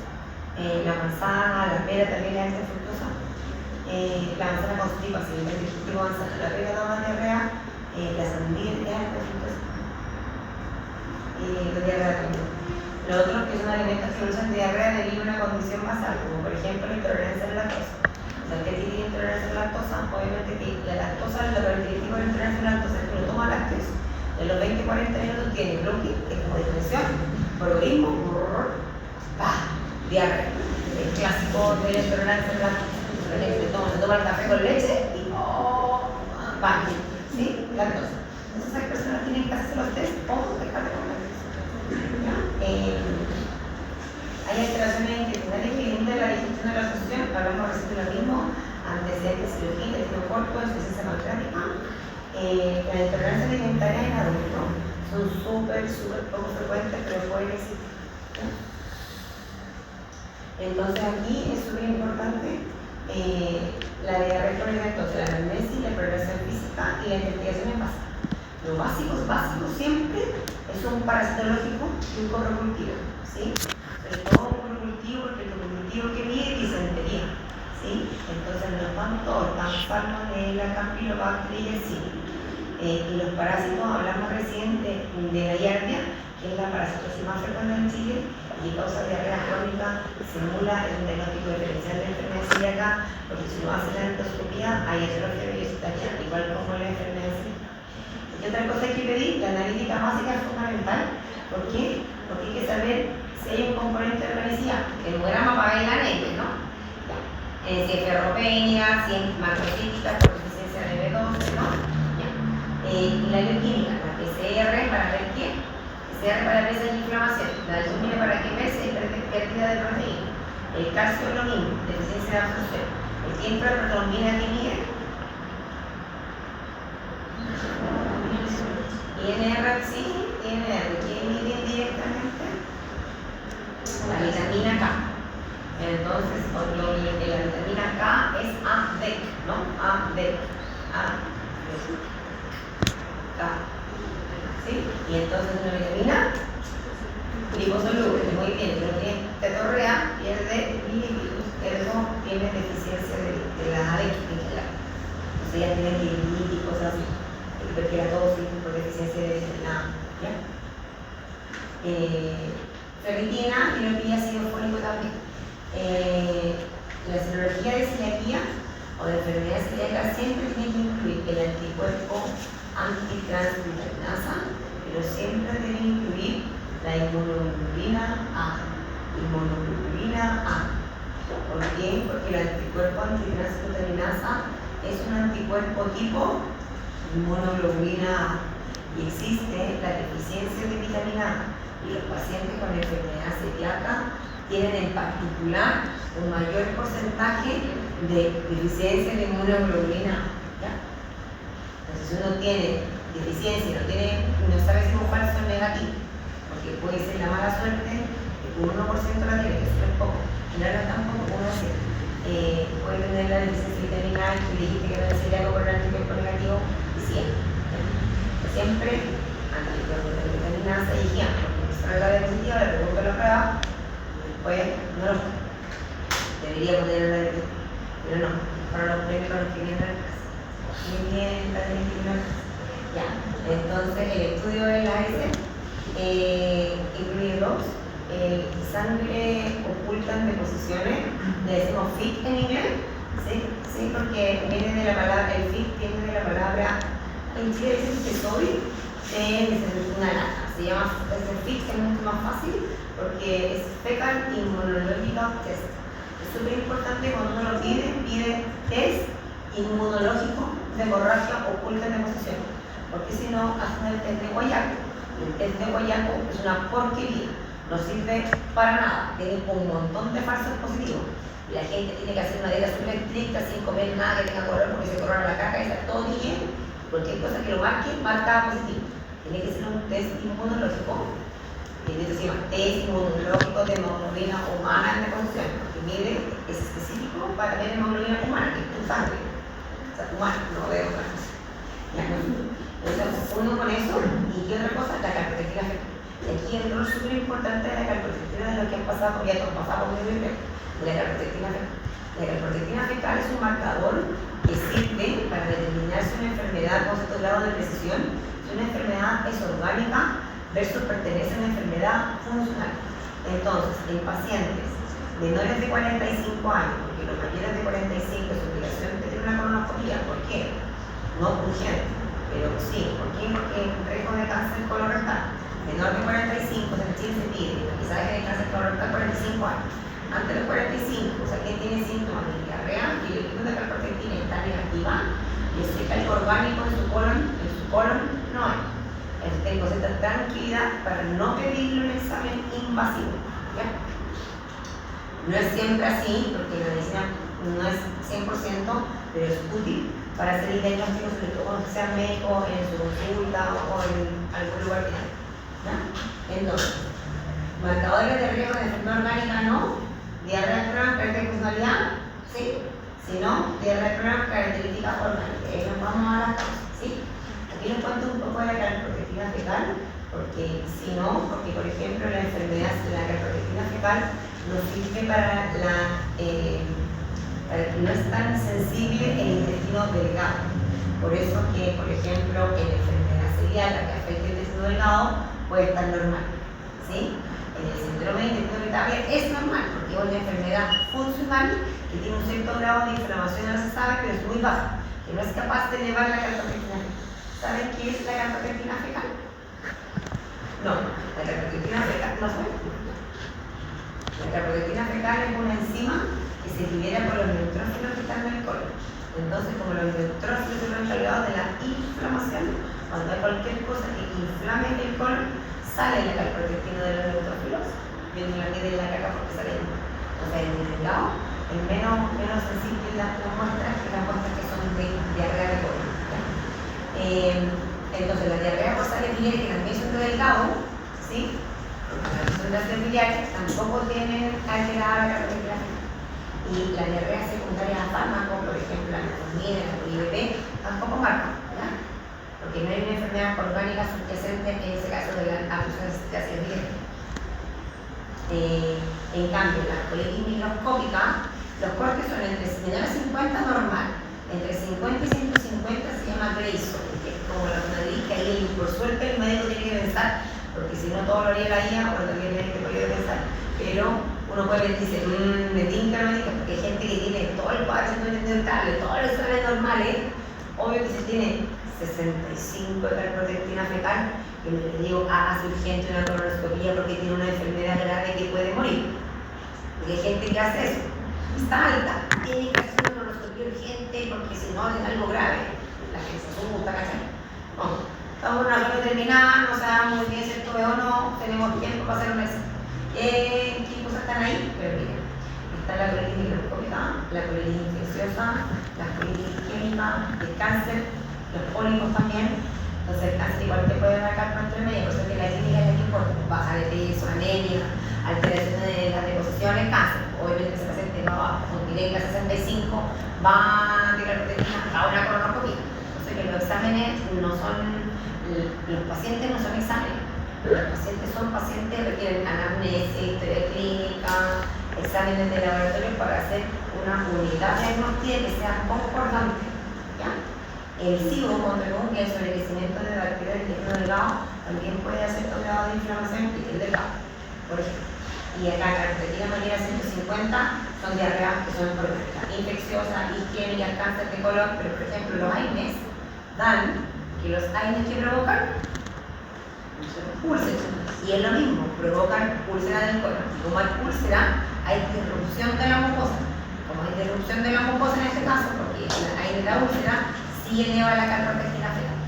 La manzana, la pera también es alta en fructosa. La manzana constipa, si el tipo de manzana, la pera da más diarrea, la sandía es alta en fructosa. La diarrea también. Los otros que son alimentos que usan diarrea debido a una condición basal, como por ejemplo la intolerancia a la lactosa. O sea, que tiene intolerancia a la lactosa, obviamente que la lactosa, lo característico de la intolerancia a la lactosa es que uno toma lácteos, en los 20-40 minutos tiene bloque, que es como disfunción, organismo, diarrea. El clásico de la intolerancia a la lactosa. Se toma el café con leche y ¿sí? Lactosa. Entonces esas personas tienen que hacerse los test o dejar de comer. Hay alteraciones intestinales que limitan la digestión de la absorción, hablamos recién de lo mismo, antecedentes de cirugía, intestino corto, insuficiencia pancreática. La intolerancia alimentaria en adultos son súper poco frecuentes, pero pueden existir. Entonces aquí es súper importante la diarrea crónica, entonces la anamnesis, la progresión física y la investigación en base. Lo básico siempre es un parasitológico y un coprocultivo, ¿sí? Sobre todo un coprocultivo, porque el coprocultivo que mide es disentería, ¿sí? Entonces nos van todos, Salmonella, Campylobacter y Yersinia. Y los parásitos, hablamos recién de la giardia, que es la parasitosis más frecuente en Chile y causa diarrea crónica, simula el diagnóstico diferencial de enfermedad celíaca, porque si uno hace la endoscopía hay atrofia velocitaria, igual como la enfermedad celíaca. Y otra cosa que hay que pedir, la analítica básica es fundamental. ¿Por qué? Porque hay que saber si hay un componente de organicidad. El hemograma para ver la anemia, ¿no? Si es ferropenia, si es macrocítica, por deficiencia de B12, ¿no? Y la bioquímica, la PCR para ver qué, PCR para ver si hay inflamación, la albúmina para que ver si hay pérdida de proteína, el calcio es lo mismo, deficiencia de absorción, ¿Por qué protrombina que mide? INR, sí, INR. ¿Quién mide indirectamente? La vitamina K. Entonces, la vitamina K es ADEC, ¿no? ADEC. K. ¿Sí? Y entonces una vitamina liposoluble, muy bien, no tiene tetorrea, pierde lípidos, ergo tiene deficiencia de la ADEC. O sea, ya tiene lípidos y cosas así. Hiperkeratosis por deficiencia de vitamina A. ¿Ya? Ferritina y no pilla ácido fólico también. La serología de celiaquía o de enfermedad celíaca siempre tiene que incluir el anticuerpo antitransglutaminasa, pero siempre debe incluir la inmunoglobulina A. Inmunoglobulina A. ¿Por qué? Porque el anticuerpo antitransglutaminasa es un anticuerpo tipo inmunoglobulina A y existe la deficiencia de vitamina A. Y los pacientes con enfermedad celíaca tienen en particular un mayor porcentaje de deficiencia de inmunoglobulina A. ¿Ya? Entonces, si uno tiene deficiencia y no sabe si es un falso o negativo, porque puede ser la mala suerte que un 1% la tiene, que eso es poco, y no es tampoco uno así. Puede tener la deficiencia de vitamina A, que dijiste que no es celíaco por el anticuerpo negativo, y siempre. Siempre anticuerpo de vitamina C y GIA, porque si salga de positiva, le pregunto la prueba, después no lo sé. Debería poner la de pero no, para los primeros que vienen a la clase. Muy bien, también que vienen a la clase. Ya, entonces el estudio de la AS incluye dos. Sangre oculta en deposiciones, le decimos FIT en inglés, ¿sí? Porque viene de la palabra, el FIT viene de la palabra, en Chile dicen que soy, es una lata, se llama FIT, que es mucho más fácil, porque es Fecal Immunological Test. Es súper importante cuando uno lo pide test inmunológico de hemorragia oculta en deposiciones, porque si no, hacen el test de Guayaco. El test de Guayaco es una porquería. No sirve para nada, tiene un montón de falsos positivos. Y la gente tiene que hacer una dieta súper estricta sin comer nada que tenga color porque se corona la caca y está todo bien. Cualquier cosa que lo marque, marca positivo. Tiene que ser un test inmunológico. Y esto se llama test inmunológico de hemoglobina humana en deposición, porque mide, es específico para ver hemoglobina humana, que es tu sangre. O sea, humana, no de otra cosa. Entonces, uno con eso, y qué otra cosa, la calprotectina fecal. Y aquí el rol súper importante de la calprotectina de lo que han pasado, porque ya nos pasamos muy bien, la calprotectina fecal. La calprotectina fecal es un marcador que sirve para determinar si una enfermedad con cierto grado de precisión, si una enfermedad es orgánica versus pertenece a una enfermedad funcional. Entonces, en pacientes menores de 45 años, porque los mayores de 45 es obligación de tener una colonoscopia, ¿por qué? No urgente, pero sí, ¿por qué? Porque el riesgo de cáncer colorectal menor de 45, en Chile se pide, quizás que de cáncer colorectal 45 años. Antes de 45, o sea, ¿quién tiene síntomas de diarrea? Y el equipo de calprotectina está negativa, y es fecal orgánico en su colon no hay. Entonces tengo cierta tranquilidad para no pedirle un examen invasivo. ¿Ya? No es siempre así, porque la medicina no es 100%, pero es útil para hacer el diagnóstico, sobre todo cuando sea médico en su consulta o en algún lugar final. ¿Ya? Entonces, marcadores de riesgo de enfermedad orgánica no, diarrea crónica, característica de personalidad, sí, si no, diarrea crónica, característica orgánica. Ahí nos vamos a las causas, ¿sí? Aquí les cuento un poco de la calprotectina fecal, porque si no, porque por ejemplo la enfermedad de la calprotectina fecal nos sirve para no es tan sensible el intestino delgado. Por eso que, por ejemplo, en la enfermedad celíaca que afecta el intestino delgado, puede estar normal, ¿sí? En el síndrome de intestino irritable es normal, porque es una enfermedad funcional que tiene un cierto grado de inflamación, no se sabe, pero es muy baja, que no es capaz de elevar la calprotectina. ¿Saben qué es la calprotectina fecal? No, la calprotectina fecal no sabe. La calprotectina fecal es una enzima que se libera por los neutrófilos que están en el colon. Entonces, como los neutrófilos son encargados de la inflamación, cuando hay cualquier cosa que inflame el colon, sale la calprotectina de los neutrófilos, viene la piel de la caca porque sale, o sea, en el delgado, el menos sensible las muestras que las muestras que son de diarrea de colon. Entonces, la diarrea por sales biliares, que también son de delgado, ¿sí? Las sondas biliares tampoco tienen alterada la carbohidrata. Y la diarrea secundaria a fármacos, por ejemplo, la metformina, la IBP, tampoco marcan, ¿ya? Porque no hay una enfermedad orgánica subyacente en ese caso de la absorción de ácido biliares. En cambio, la colitis microscópica, los cortes son entre menores a 50 normal, entre 50 y 150 se llama Grayson, que es como la Madrid, que ahí por suerte el médico tiene que pensar, porque si no todo lo haría la IA, bueno, también el médico puede pensar, pero uno puede decir, me tinca la médica, porque hay gente que tiene todo el cuadro intestinal, todos los exámenes normales, obvio que si tiene 65 de calprotectina fetal, que le digo, haga urgente una colonoscopia porque tiene una enfermedad grave que puede morir. Porque hay gente que hace eso. Está alta, tiene que hacer una colonoscopia urgente porque si no es algo grave. La gente se asusta, ¿cachai? Bueno, estamos en una zona determinada, no sabemos muy bien si esto es o no, tenemos tiempo para hacer un examen. ¿Qué cosas están ahí? Pero miren, está la colitis microscópica, la colitis infecciosa, la colitis isquémica, el cáncer, los pólipos también. Entonces el cáncer igual te puede marcar por entre medio, por eso que la clínica es la que importa, baja de peso, anemia, alteraciones de las deposiciones, cáncer. Obviamente ese paciente no va con directa 65, va a tirar proteína a una colonoscopia. Entonces que los exámenes no son, los pacientes no son exámenes, los pacientes son pacientes que requieren anamnesis, historia clínica, exámenes de laboratorio para hacer una unidad diagnóstica que sea concordante, ¿ya? El SIBO, contra que el sobrecrecimiento de bacterias del intestino delgado, también puede hacer un grado de inflamación en el delgado, por ejemplo. Y acá, la característica manera 150 son diarreas que son cronónicas, infecciosas, isquémicas, cáncer de colon, pero por ejemplo los AINES dan que los AINES que provocan úlceras. Y es lo mismo, provocan úlceras del colon. Y como hay úlcera, hay disrupción de la mucosa. Como hay disrupción de la mucosa en este caso, porque la AINES de la úlcera sí eleva la calprotectina fetal.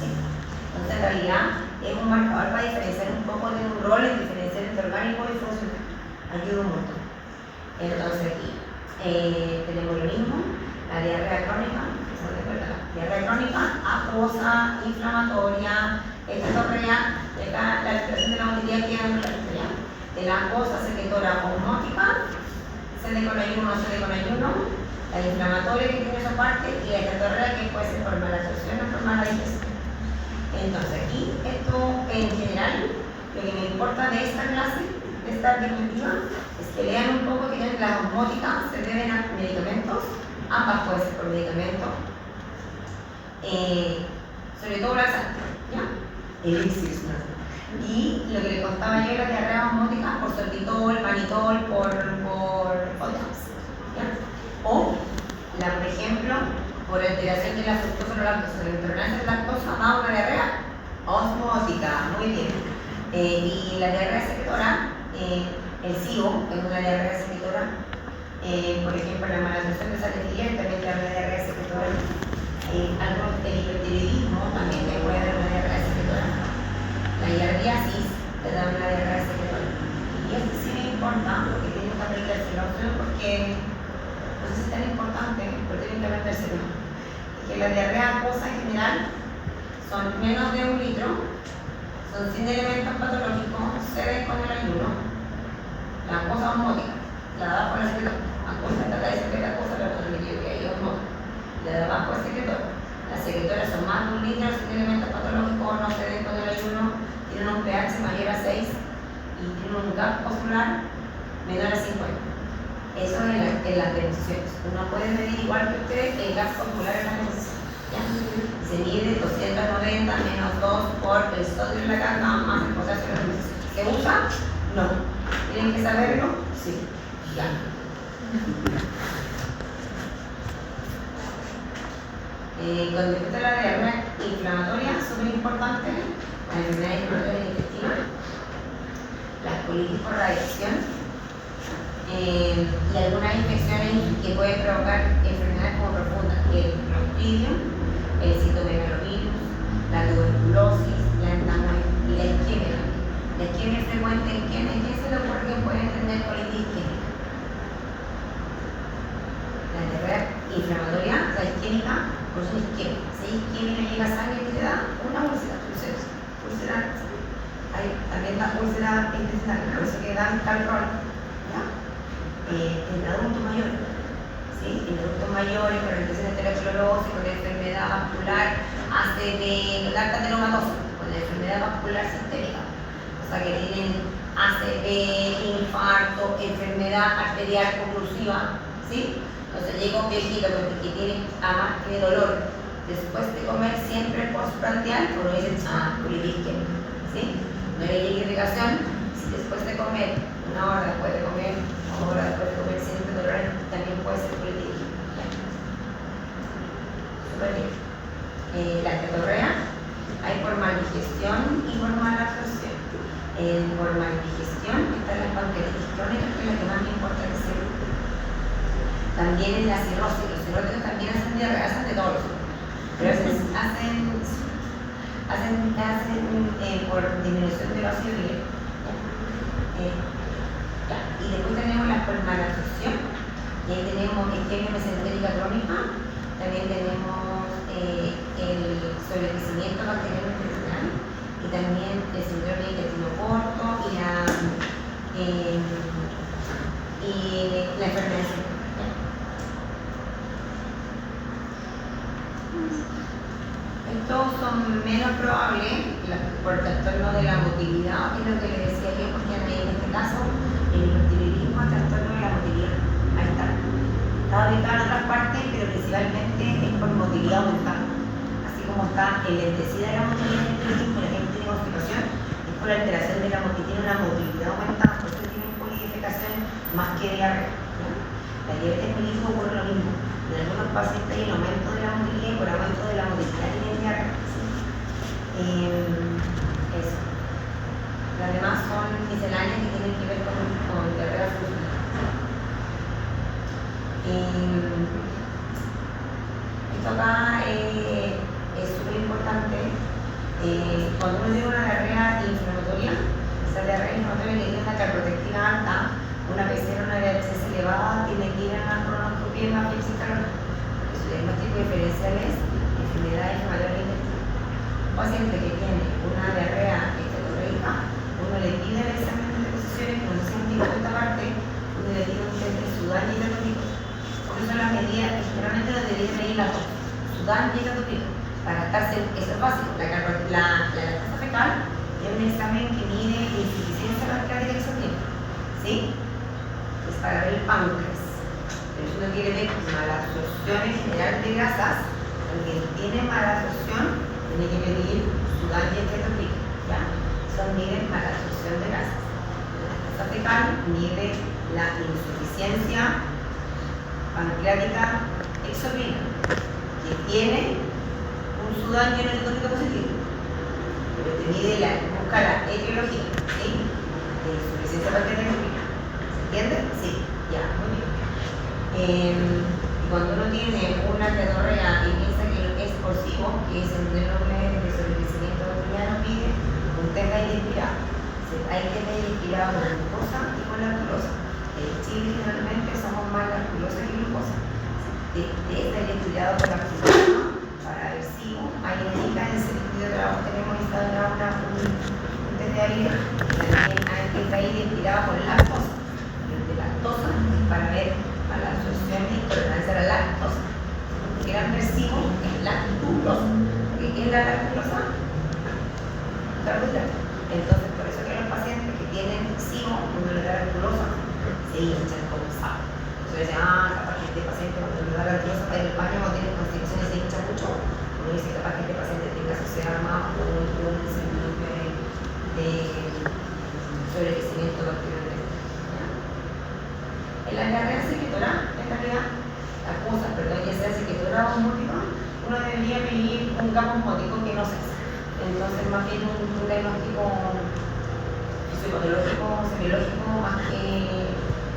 ¿Sí? Entonces, en realidad, es un marcador para diferenciar un poco de un rol en diferenciar entre orgánico y funcional. Ayuda un montón. Entonces, aquí tenemos lo mismo, la diarrea crónica, diarrea crónica, acuosa, inflamatoria, estetorrea, la alteración de la motilidad que es de la acuosa secretora osmótica, CD con ayuno, CD con ayuno, la inflamatoria que tiene esa parte y la estetorrea que puede ser por mala absorción o por mala digestión. Entonces, aquí, esto en general, lo que me importa de esta clase, de esta diapositiva, es que lean un poco que las osmóticas se deben a medicamentos, ambas pueden ser por medicamento, sobre todo laxante, ¿ya? Elixir, y lo que le contaba yo era diarrea osmótica por sorbitol, manitol, por Fodex, ¿ya? O, por ejemplo, por alteración de la fructosa o la lactosa, la intolerancia a la lactosa da una diarrea osmótica, muy bien. Y la diarrea secretora, el SIBO es una diarrea secretora, por ejemplo, la malabsorción de sales biliares también te da una diarrea secretora. Algo del hipertiroidismo también te puede dar una diarrea secretora. La hipertiroidiasis te da una diarrea secretora. Y esto sí me importa porque tiene que aprenderse la opción porque no sé si es tan importante, pero tienen que aprenderse ¿no? Que la diarrea acuosa en general son menos de 1 litro, son sin elementos patológicos, se ven con el ayuno. La acuosa osmótica, la de abajo la secretora, acuosa trata de secretar acuosa, la otra que hay osmótica. La de abajo es secretora. Las secretoras son más de 1 litro sin elementos patológicos, no se ven con el ayuno, tienen un pH mayor a 6 y tienen un gap osmolar menor a 50. Eso en las deposiciones. Uno puede medir igual que ustedes el gas osmolar en la deposición. ¿Ya? Se mide 290 menos 2 por el sodio en la carga más el potasio en la deposición. ¿Se usa? No. ¿Tienen que saberlo? Sí. Ya. Con respecto a la diarrea inflamatoria, súper importante, la enfermedad inflamatoria del intestino, la colitis por radiación y algunas infecciones que pueden provocar enfermedades como profundas, el Clostridium, el citomegalovirus, la tuberculosis, la entamoeba y la isquemia. La isquemia es frecuente en quienes, ¿quién se le ocurre que pueden tener colitis isquémica? isquémica, pulsión isquémica. Si isquémica llega sangre que te da una úlcera, úlcera. Hay también la úlcera intestinal, por eso que dan tal rol. ¿Ya? En adultos mayores. ¿Sí? En adultos mayores, con infección arteriosclerosis, con enfermedad vascular, ACV, la arteriomatosa, con enfermedad vascular sistémica. O sea que tienen ACV, infarto, enfermedad arterial convulsiva, ¿sí? Entonces llega un viejito que tiene más que dolor después de comer siempre postprandial, uno dice, colitis isquémica, ¿sí? No hay irrigación, si después de comer, una hora después de comer, una hora después de comer siempre dolor, también puede ser colitis isquémica. Súper bien. La estetorrea hay por maldigestión y por mala absorción. Por maldigestión está la pancreatitis crónica, que es la que más me importa que sea. También en la cirrosis, los cirróticos también hacen diarrea, hacen de todos, pero hacen por disminución del ácido uric. Y después tenemos la por malabsorción, y ahí tenemos isquemia mesentérica crónica, también tenemos el sobrecrecimiento bacteriano intestinal, y también el síndrome de intestino corto y la enfermedad de estos son menos probables por trastorno de la motilidad, es lo que les decía yo, porque en este caso el hipertiroidismo es trastorno de la motilidad. Ahí está. Está ubicado en otras partes, pero principalmente es por motilidad aumentada. Así como está enlentecida la motilidad del tiroidismo, la gente tiene constipación, es por la alteración de la motilidad, tiene una motilidad aumentada, por eso tiene polidefecación más que diarrea. La diabetes mellitus ocurre lo mismo. En algunos pacientes hay un aumento de la motilidad y por aumento de la motilidad tienen diarrea. Eso. Las demás son misceláneas que tienen que ver con diarrea funcional. Esto acá es súper importante. Cuando uno tiene una diarrea inflamatoria, esa diarrea inflamatoria que tiene una cardioprotectina alta, una PCR, una diabetes elevada, tiene que ir a la colonoscopia en la biopsia, porque su diagnóstico diferencial es enfermedad inflamatoria intestinal. Un paciente que tiene una diarrea estetorreica, uno le pide el examen de deposiciones, que no se científico esta parte, uno le pide un test de Sudán y hepatopico. Por eso las medidas que generalmente lo deberían medir las dos, Sudán y hepatopico, para estarse, eso es básico. La lactosa fecal es un examen que mide insuficiencia pancreática exogenea, ¿sí? Es para ver el páncreas. Pero si uno quiere ver malabsorción en general de grasas, alguien tiene malabsorción, tiene que medir Sudán y hepatopico, ¿ya? Son miden malabsorción de grasas. La lactosa fecal mide la insuficiencia pancreática exocrina, que tiene un Sudán y un hepatopico positivo, pero te mide busca la etiología, ¿sí? De insuficiencia pancreática exocrina. ¿Se entiende? Sí, ya, muy bien. Cuando uno tiene una estetorrea y piensa que es porcivo, que es el síndrome de sobrecrecimiento bacteriano, pide un test de aire inspirado. Hay test de aire inspirado con glucosa y con lactulosa. En Chile generalmente usamos más lactulosa que glucosa. Test de aire inspirado con lactulosa para ver si hay una indica en ese estudio de trabajo tenemos instalado un test de aire, también hay test de aire inspirado con lactosa. El de lactosa es para ver a la absorción y tolerancia a la lactosa. El gran recibo es lactulosa. ¿Qué es la lactulosa? Carbohidrato. Entonces, por eso que los pacientes que tienen SIBO, cuando le da lactulosa, se hinchan como saben. Entonces dicen, capaz que este paciente cuando le da lactulosa para ir al baño o tiene constipación y se hincha mucho, uno dice capaz que este paciente tenga asociado más un síndrome de sobrecrecimiento bacteriano. En la diarrea secretora, en realidad, las cosas, perdón, ya sea secretora o múltiple, uno debería medir un campo osmótico que no se hace. Entonces, más bien un diagnóstico fisiopatológico, semiológico, más que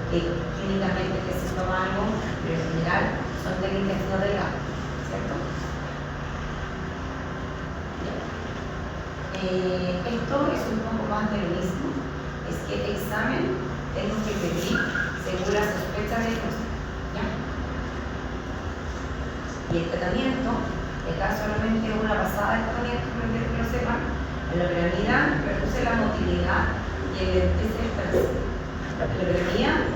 clínicamente que se toma algo, pero en general son del intestino delgado, ¿cierto? Esto es un poco más de lo mismo, es que este examen tengo que pedir según la sospecha de diagnóstico, ¿ya? Y el tratamiento, que acá solamente una pasada de tratamiento, pero quiero que lo sepan, la loperamida reduce la motilidad y el estrés. La loperamida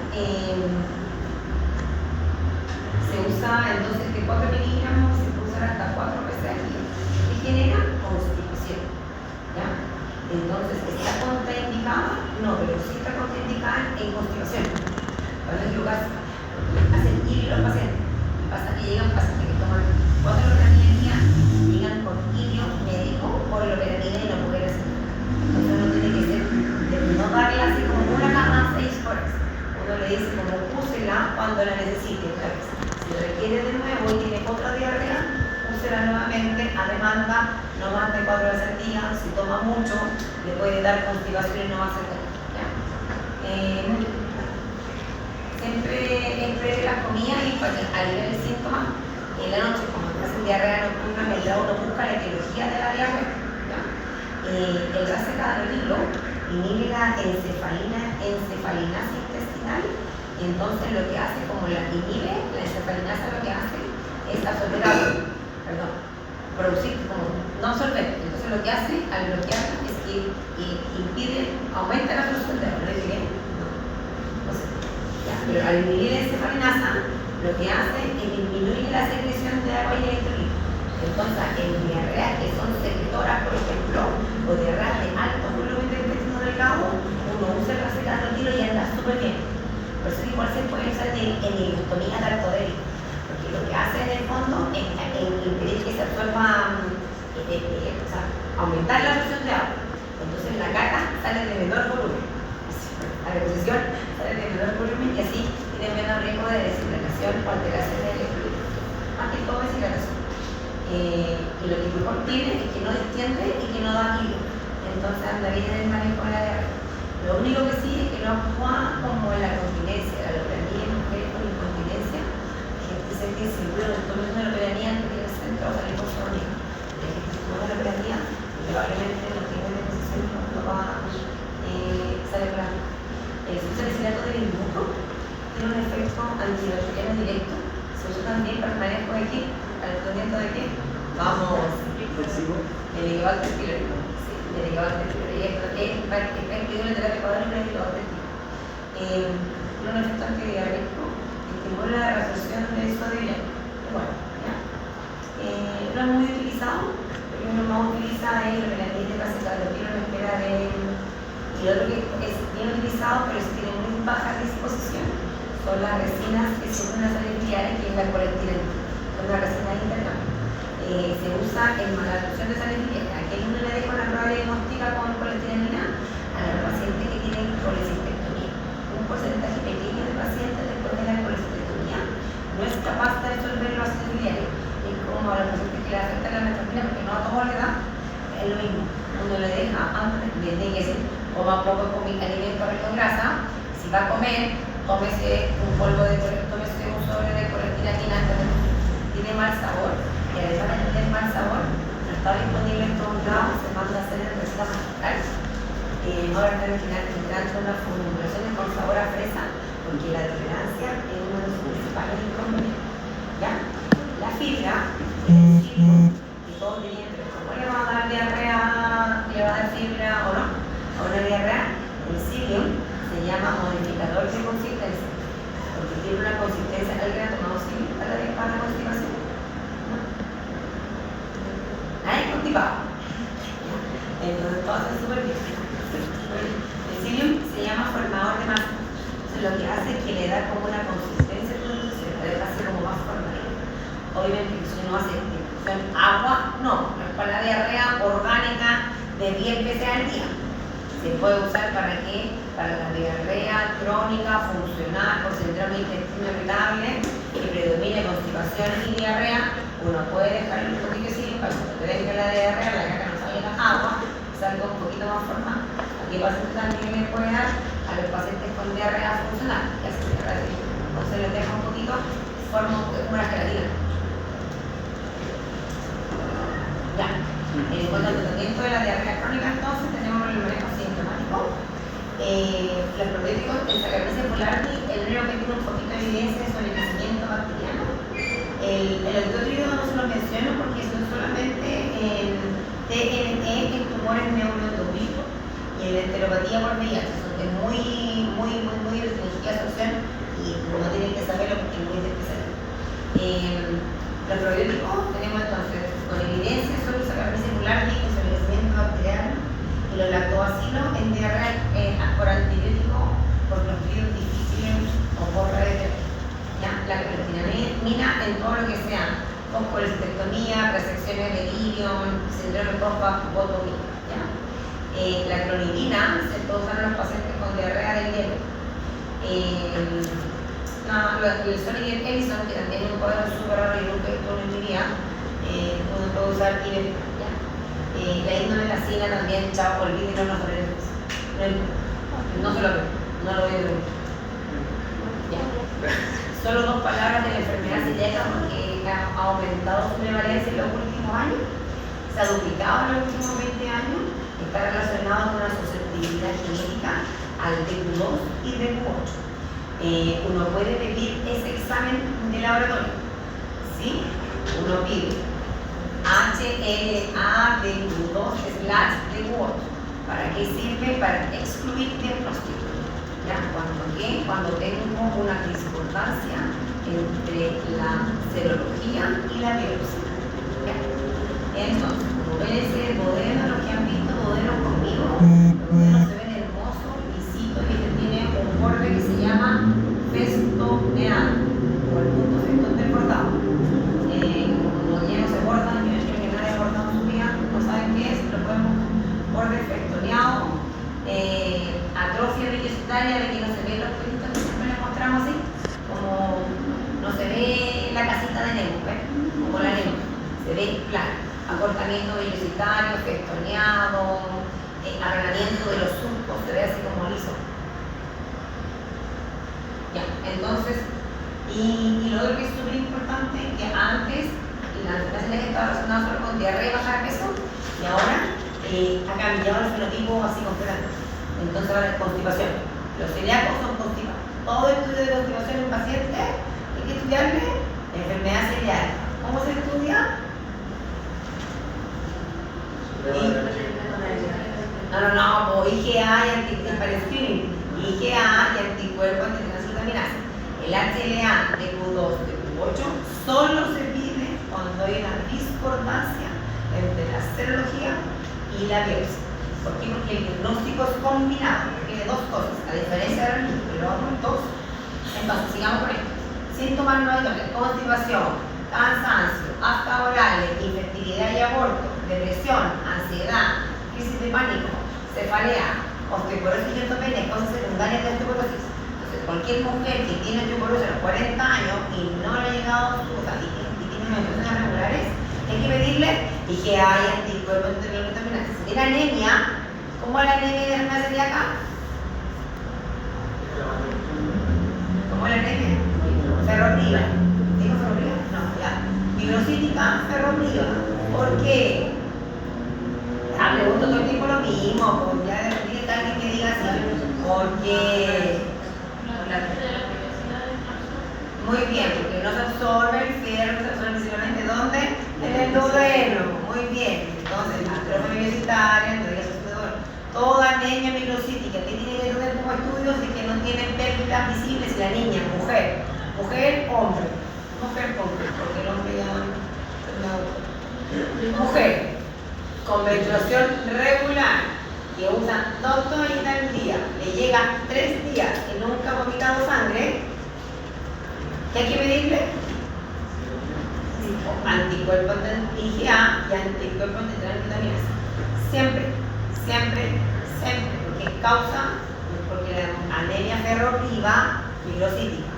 se usa en dosis de 4 miligramos, se puede usar hasta 4 veces al día y genera constipación. ¿Ya? Entonces, ¿está contraindicada? No, pero sí está contraindicada en constipación. Para no equivocarse, hacen ir los pacientes. Pasa que llegan pacientes que toman 4 loperamida al día, llegan con ilio médico por loperamida y no pueden hacer. Entonces uno tiene que ser, de no darle así como una cama 6 horas. Uno le dice como úsela cuando la necesite otra vez. Si requiere de nuevo y tiene otra diarrea, úsela nuevamente a demanda, no más de 4 veces al día. Si toma mucho, le puede dar constipación y no va a hacer nada. Siempre entre las comidas y para aliviar el síntoma, en la noche, como hacen diarrea nocturna, en el lado uno busca la etiología de la diarrea. El racecaronilo inhibe la encefalinasis intestinal, y entonces lo que hace, como la inhibe, la encefalinasa lo que hace es absorber agua, producir, como no absorber. Entonces lo que hace al bloquearla es que impide, aumenta la absorción de agua. ¿No dice bien? No sé. Pero al inhibir la encefalinasa, lo que hace es disminuir la secreción de agua y electrolitos. Entonces, en diarreas que son secretoras, por ejemplo, o diarreas de alto volumen de intestino delgado, uno usa el racecaronilo y anda súper bien. Por eso igual se puede usar en ileostomía tartodérica, porque lo que hace en el fondo es impedir que se absorba, aumentar la absorción de agua. Entonces la caca sale de menor volumen. La reposición sale de menor volumen y así tiene menos riesgo de deshidratación o alteración del electrolito. Más que todo deshidratación. Y lo que mejor tiene es que no distiende y que no da hilo. Entonces anda bien en el manejo de la diarrea. Lo único que sí es que no actúa como en la continencia. La loperamida en mujeres con incontinencia, gente dice que seguro que tomes una loperamida que tiene el centro o salir por su amiga. La gente que toma una loperamida probablemente no tiene deposición cuando va sale por la. El succinilcilato de bilmuco tiene un efecto antibacteriano directo. Se usa también para el manejo de qué, para el tratamiento de qué. Vamos, el Helicobacter pylori. Sí, el Helicobacter pylori. Está incluido en la terapia cuadral y el Helicobacter pylori. Tiene un efecto antidiarreico, estimula la reabsorción de sodio. Bueno, ¿ya? No es muy utilizado, porque uno más utiliza es el melanina racecaronilo en espera de. Y lo otro que es bien utilizado, pero tiene muy baja disposición, son las resinas que son unas sales biliares, que es la colectinamina, son una resina interna. Se usa en malabsorción de sales biliares. Aquí uno le deja una prueba diagnóstica con colectinamina a los pacientes que tienen colecistectomía. Un porcentaje pequeño de pacientes después de la colecistectomía no es capaz de absorber los ácidos biliares. Es como a los pacientes que le afectan la metformina, porque no a todos le da, es lo mismo. Uno le deja antes de que se coma poco alimento rico en grasa. Si va a comer, tómese un polvo tómese un sobre de colectinamina, tiene mal sabor, y además de tener mal sabor, no está disponible en todos lados, se manda a hacer en receta magical. Ahora están generando unas formulaciones con sabor a fresa, porque la tolerancia es uno de los principales inconvenientes. ¿Ya? La fibra es el ciclo que todos dirían, pero ¿cómo le va a dar diarrea? ¿Le va a dar fibra o no? A una diarrea, el psyllium se llama modificador de consistencia, porque tiene una consistencia. ¿Alguien ha tomado psyllium para la constipación? ¿No? Nadie constipado. Entonces todo hace súper bien. El psyllium se llama formador de masa. Entonces lo que hace es que le da como una consistencia a tu nutrición, le deja así como más formal. Obviamente que si uno hace agua, no, es para la diarrea orgánica de 10 veces al día. Se puede usar para qué? Para la diarrea crónica, funcional, por síndrome de intestino irritable, que predomine constipación y diarrea. Uno puede dejar un poquito así, para que te deje la diarrea, la caca no salga agua, salga un poquito más formal. Aquí el paciente también le puede dar a los pacientes con diarrea funcional, que así entonces les deja un poquito, forma una gelatina. Ya. En cuanto al tratamiento de la diarrea crónica, entonces tenemos el manejo sintomático. Los probióticos, el Saccharomyces boulardii, el único que tiene un poquito de evidencia sobre el crecimiento bacteriano. El eutótrido serología por VIH, es muy de restringida su opción y no tienen que saberlo porque es muy especial. Los probióticos tenemos entonces con evidencia sobre el Saccharomyces boulardii y sobre el crecimiento bacteriano y los lactobacilos en diarrea por antibiótico por clostridios difíciles o por redes. La clorofenamina en todo lo que sea fosfolecistectomía, resecciones de irion, síndrome post-botomía. La clonidina se puede usar en los pacientes con diarrea del hielo. El Sony Ellison, que también es un cuadro súper raro y nunca esto no diría, uno puede usar ivermectina. La indometacina también, chao, olvídenlo, no sobre eso. No se lo veo, no lo voy a ver. Solo 2 palabras de la enfermedad celíaca porque ha aumentado su prevalencia en los últimos años, se ha duplicado en los últimos 20 años, está relacionado con una susceptibilidad genética al DQ2 y DQ8. Uno puede pedir ese examen de laboratorio, ¿sí? Uno pide HLA DQ2/DQ8. ¿Para qué sirve? Para excluir diagnóstico. Cuando tengo una discordancia entre la serología y la biopsia. Entonces, como ven ese modelo, los que han visto modelos conmigo, los modelos se ven hermosos, lisitos, y este tiene un borde que se llama festoneado, o el punto festo desbordado. Como los niños se bordan, yo creo que nadie ha bordado en su vida, no saben qué es, lo podemos borde festoneado. Atrofia vellosidades de que no se ven los pelitos que siempre les mostramos así, como no se ve la casita de Nemo, ¿ves? Como la Nemo, se ve claro, acortamiento vellositario, festoneado, aplanamiento de los surcos, se ve así como liso. Ya, entonces, y lo otro que es súper importante, que antes la enfermedad estaba relacionada solo con diarrea y bajar peso, y ahora ha cambiado el fenotipo así completamente. Entonces ahora es constipación. Los celíacos son constipados. Todo estudio de constipación en paciente hay que estudiarle enfermedad celíaca. ¿Cómo se estudia? No, IgA y anticuerpos antitransglutaminasa. El HLA de Q2 de Q8 solo se pide cuando hay una discordancia entre la serología y la biopsia. ¿Por qué? Porque el diagnóstico es combinado, requiere 2 cosas, a diferencia del mismo, pero vamos 2. Entonces, sigamos con esto. Síntomas no habituales: constipación, cansancio, afta orales, infertilidad y aborto, depresión, ansiedad, crisis de pánico, cefalea, osteoporosis y osteopenia, cosas secundarias de osteoporosis. Entonces, cualquier mujer que tiene osteoporosis a los 40 años y no le ha llegado, o sea, y tiene menstruaciones regulares, hay que pedirle IgA y anticuerpos antitransglutaminasa. Si tiene anemia, ¿cómo es la anemia de la enfermedad celíaca? ¿Cómo es la anemia? Ferropriva. ¿Digo ferropriva? No, ya. Fibrocítica, ferropriva. ¿Por qué? Pregunto todo el tiempo lo mismo, pues ya de repente alguien que diga así. Porque muy bien, porque no se absorbe el fierro, se absorbe principalmente ¿dónde? En el duodeno. Muy bien. Entonces, atrofia vellosidades, toda anemia microcítica, ¿qué tiene que tener como estudio si que no tienen pérdidas visibles? Si la niña, mujer, hombre, porque el hombre ya no. Mujer, con menstruación regular, que usa 2 toallitas al día, le llega 3 días y nunca ha vomitado sangre, ¿qué hay que pedirle? Anticuerpos de IgA y anticuerpos de antitransglutaminasa. Siempre, porque la anemia ferropriva fibrocítica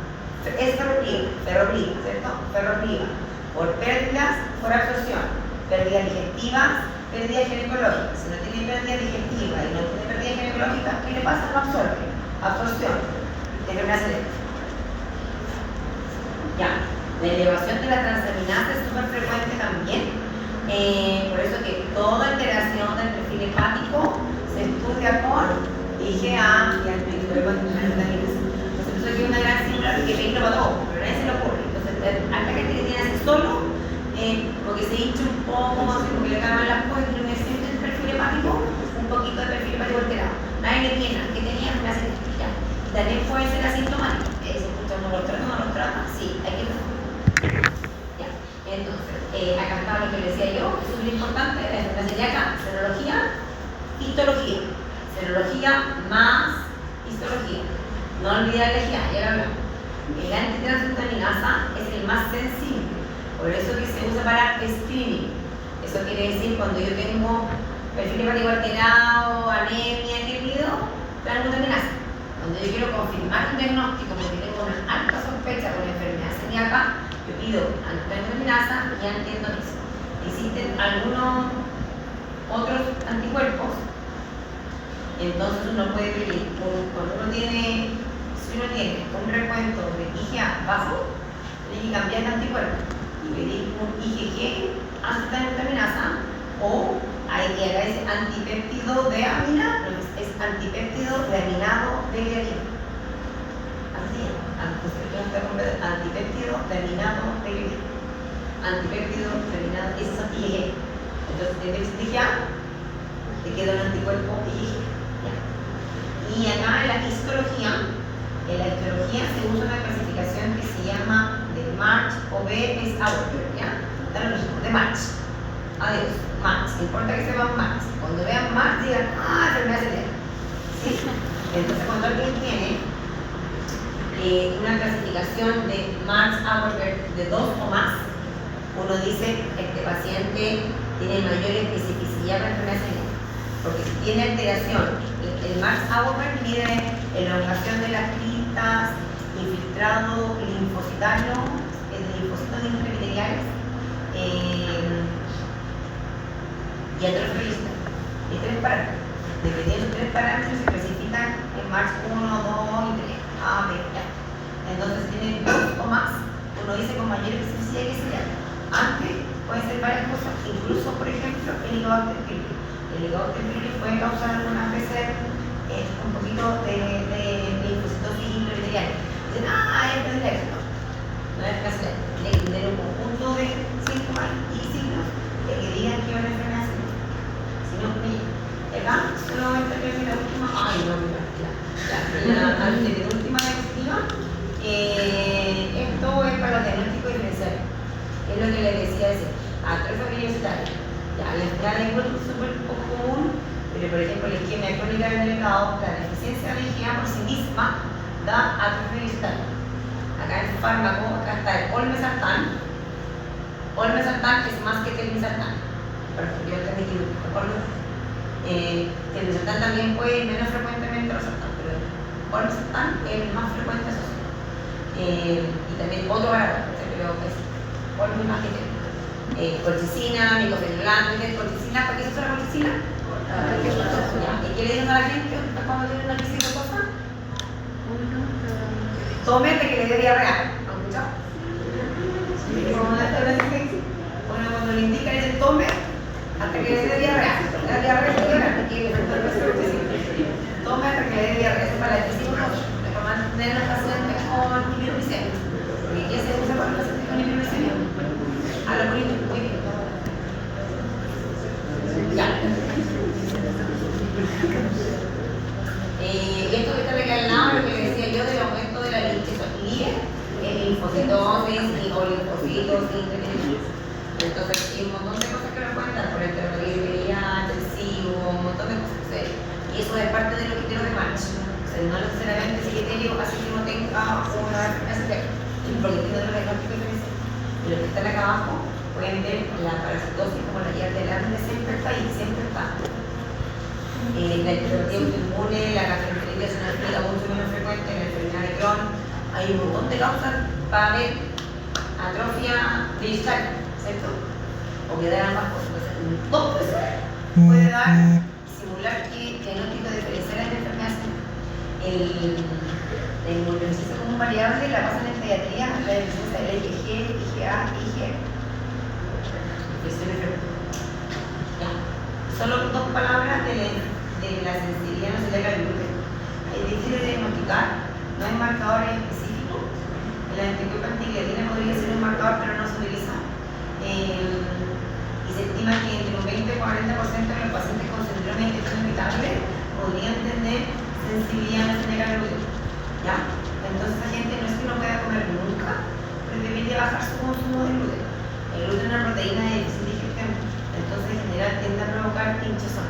es ferropriva, ¿cierto? Ferropriva, por pérdidas, por absorción, pérdidas digestivas, pérdidas ginecológicas. Si no tiene pérdida digestiva y no tiene pérdida ginecológica, ¿qué le pasa? No absorbe. Absorción de enfermedad celíaca. Ya, la elevación de la transaminasa es súper frecuente también. Por eso que toda alteración del perfil hepático se estudia con IgA y anticuerpos antitransglutaminasa. Entonces, eso aquí es una gran singular que pedirlo para todo, pero a nadie se le ocurre. Entonces, hasta que tiene así solo, porque se hincha un poco, porque le caen las cosas, tiene un exceso del perfil hepático, un poquito de perfil hepático alterado. nadie le tiene, que tenía una científica. También puede ser asintomático. Eso, usted no lo trata, sí, hay que tratar. Ya, entonces, acá está lo que le decía yo, es súper importante, la enfermedad celíaca, serología, histología. Serología más histología. No olvidar la GA, ya lo hablamos. El antitransglutaminasa es el más sensible, por eso que se usa para screening. Eso quiere decir cuando yo tengo perfil hepático alterado, anemia, ¿qué pido? Transglutaminasa. Cuando yo quiero confirmar un diagnóstico porque tengo una alta sospecha con la enfermedad celíaca, yo pido transglutaminasa y antiendonismo. Existen algunos otros anticuerpos, entonces uno puede pedir, cuando uno tiene, si uno tiene un recuento de IgA bajo, tiene que cambiar el anticuerpo y pedir un IgG antitransglutaminasa o hay que hacer ese antipéptido de amina, no, es antipéptido de aminado de gliadina. Así es, antipéptido de aminado de gliadina. Antipéptido de aminado, ese es IgG. Entonces, en el IgA te queda un anticuerpo IgG. ¿Ya? Y acá en la histología se usa una clasificación que se llama de March o B-Auer, ¿ya? De March. Adiós, March. No importa que sepan March. Cuando vean March digan, enfermedad celíaca. ¿Sí? Entonces cuando alguien tiene una clasificación de March-Auer de 2 o más, uno dice, este paciente tiene mayor especificidad para enfermedad celíaca. Porque si tiene alteración, el March-Auer mide elongación de las cristas, infiltrado linfocitario, linfocitos intraepiteliales, y atrofia. Y 3 parámetros. Dependiendo de 3 parámetros se clasifican en March 1, 2 y 3. A, B, ya. Entonces si tienen 2 o más, uno dice con mayor especificidad que sería. Antes pueden ser varias cosas, incluso por ejemplo el Helicobacter pylori. El Helicobacter pylori puede causar algunas veces un poquito de linfocitosis intraepitelial. Dicen, es de no es fácil. Tiene que tener un conjunto de síntomas y signos que digan que van a enfermedad celíaca. Si no, acá solo interviene la última. La antepenúltima diapositiva. Esto es para los diagnósticos diferenciales. Es lo que les decía decir. Atrofia periodicitaria. Ya, la enfermedad es súper poco común, pero por ejemplo la isquemia crónica del delgado, la deficiencia de IgA por sí misma da atrofia periodicitaria. Acá en el fármaco, acá está el olmesartán. Olmesartán es más que telmisartán. Yo te telmisartán también puede ir menos frecuentemente a los sartán, pero olmesartán es el más frecuente asociado. Y también otro barato, pero es olme más que colchicina, micofenolán, colchicina, ¿para qué se usa la colchicina? ¿Y qué le dicen a la gente cuando tiene una crisis de cosas? Tome hasta que le dé diarrea. ¿Lo han escuchado? Bueno, cuando le indica, le dicen tome hasta que le dé diarrea. La diarrea es diarrea, que tome hasta que le dé diarrea. Eso es para el físico, para mantener a los pacientes con hipoglucemia. ¿Y qué se usa para los pacientes con hipoglucemia? A la política, muy bien. Ya. Y esto que está aquí al lado, lo que decía yo del aumento de la linfocitosis, linfocitosis o linfocitos, entonces hay un montón de cosas que nos pueden dar, por ejemplo, VIH, un montón de cosas. Y eso es parte de los criterios de March. O sea, no necesariamente ese criterio así que no tenga una ST, porque tiene otros diagnósticos diferentes. Y los que están acá abajo pueden ver la parasitosis como la guía del ARN siempre está ahí, siempre está. La hipertrofia autoinmune, la gastroenteritis es una enfermedad mucho menos frecuente, la enfermedad de Crohn. Hay un montón de causas para ver atrofia periodicitaria, ¿cierto? O que dan ambas cosas. Todo eso puede dar, simular que diagnóstico diferencial de la enfermedad. La inmunodeficiencia como variable la pasan en pediatría, la deficiencia de IgG, IgA, IgE. Ya. Solo 2 palabras de la sensibilidad no celíaca al gluten. Es difícil de diagnosticar, no hay marcadores específicos. El anticuerpo antigliadina podría ser un marcador, pero no se utiliza. Y se estima que entre un 20 y 40% de los pacientes con síndrome de intestino irritable podrían tener sensibilidad a generar gluten, ¿ya? Entonces la gente no es que no pueda comer nunca, pero debería bajar su consumo de gluten. El gluten es una proteína de difícil digestión, entonces en general tiende a provocar hinchazón,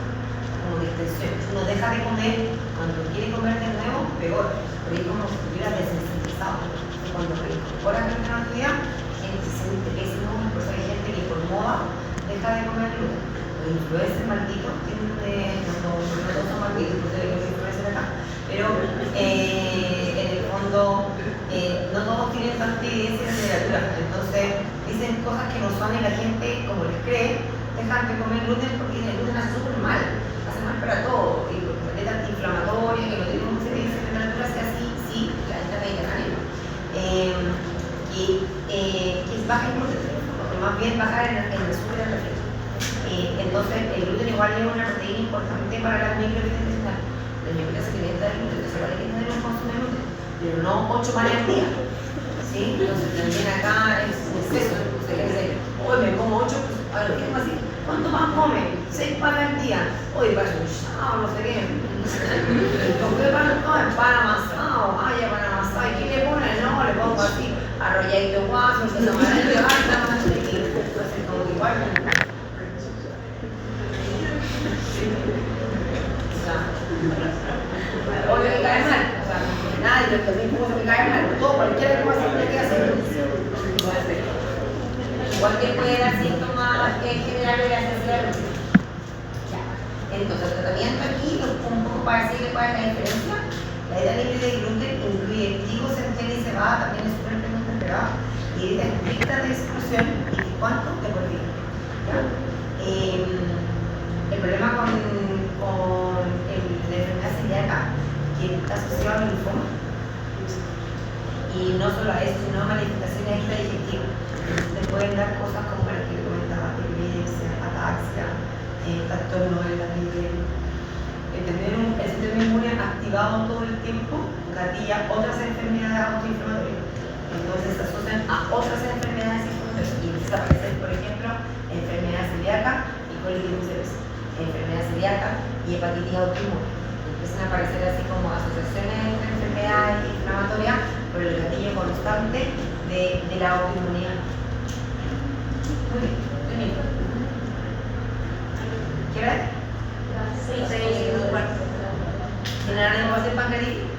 como distensión. Uno deja de comer, cuando quiere comer de nuevo, peor, porque es como si estuviera desensibilizado. Cuando reincorpora gluten a la actividad, la gente se siente pésimo, por eso hay gente que por moda deja de comer gluten. Los influencers malditos tienen no todos son malditos, porque hay los influencers acá, pero en el fondo no todos tienen tanta evidencia de literatura, entonces dicen cosas que no son y la gente, como les cree, dejan de comer gluten porque el gluten hace súper mal, hace mal para todo, y porque es antiinflamatoria, que no tiene mucha evidencia de literatura, sea así, sí, la gente mediterránea. Que es baja en gluten, porque más bien bajar en el azúcar y el refresco. Entonces el gluten igual es una proteína importante para las microbiota intestinal. La microbiota se alimenta del gluten, entonces igual hay que tener un consumo de gluten, pero no 8 panes al día. ¿Sí? Entonces también acá es exceso, entonces le dice, hoy me como 8, pues, a ver, ¿qué es así? ¿Cuánto más come? 6 panes al día. Hoy parece un chao, no sé qué. ¿Con qué pan come? Pan amasado. Ah, ya pan amasado. ¿Y qué le pone? No, le pongo así, arrolladito guaso, se toma de alta, entonces como que igual. O me cae mal, o sea, nada, yo también como se me cae mal, todo, cualquiera que pase, me queda así. Igual que puede dar síntomas generales de ansiedad. Entonces, el tratamiento aquí, un poco para decirle cuál es la diferencia. La dieta libre de gluten incluye trigo, centeno y cebada, también es súper temperada, y dieta estricta de exclusión y cuánto de por vida. El problema con la enfermedad celíaca, que está asociada al linfoma, y no solo a eso, sino a manifestaciones extradigestivas. Te pueden dar cosas como las que le comentaba, epilepsia, ataxia, trastorno de la piel. Tener el sistema inmune activado todo el tiempo gatilla otras enfermedades autoinflamatorias. Entonces se asocian a otras enfermedades inflamatorias y empieza a aparecer, por ejemplo, enfermedad celíaca y colitis ulcerosa, enfermedad celíaca y hepatitis autoinmune. Empiezan a aparecer así como asociaciones entre enfermedades inflamatorias por el gatillo constante de la autoinmunidad. Muy bien, termino. ¿Quieres? Sí. ¿Tienen ánimo de hacer pancreatitis?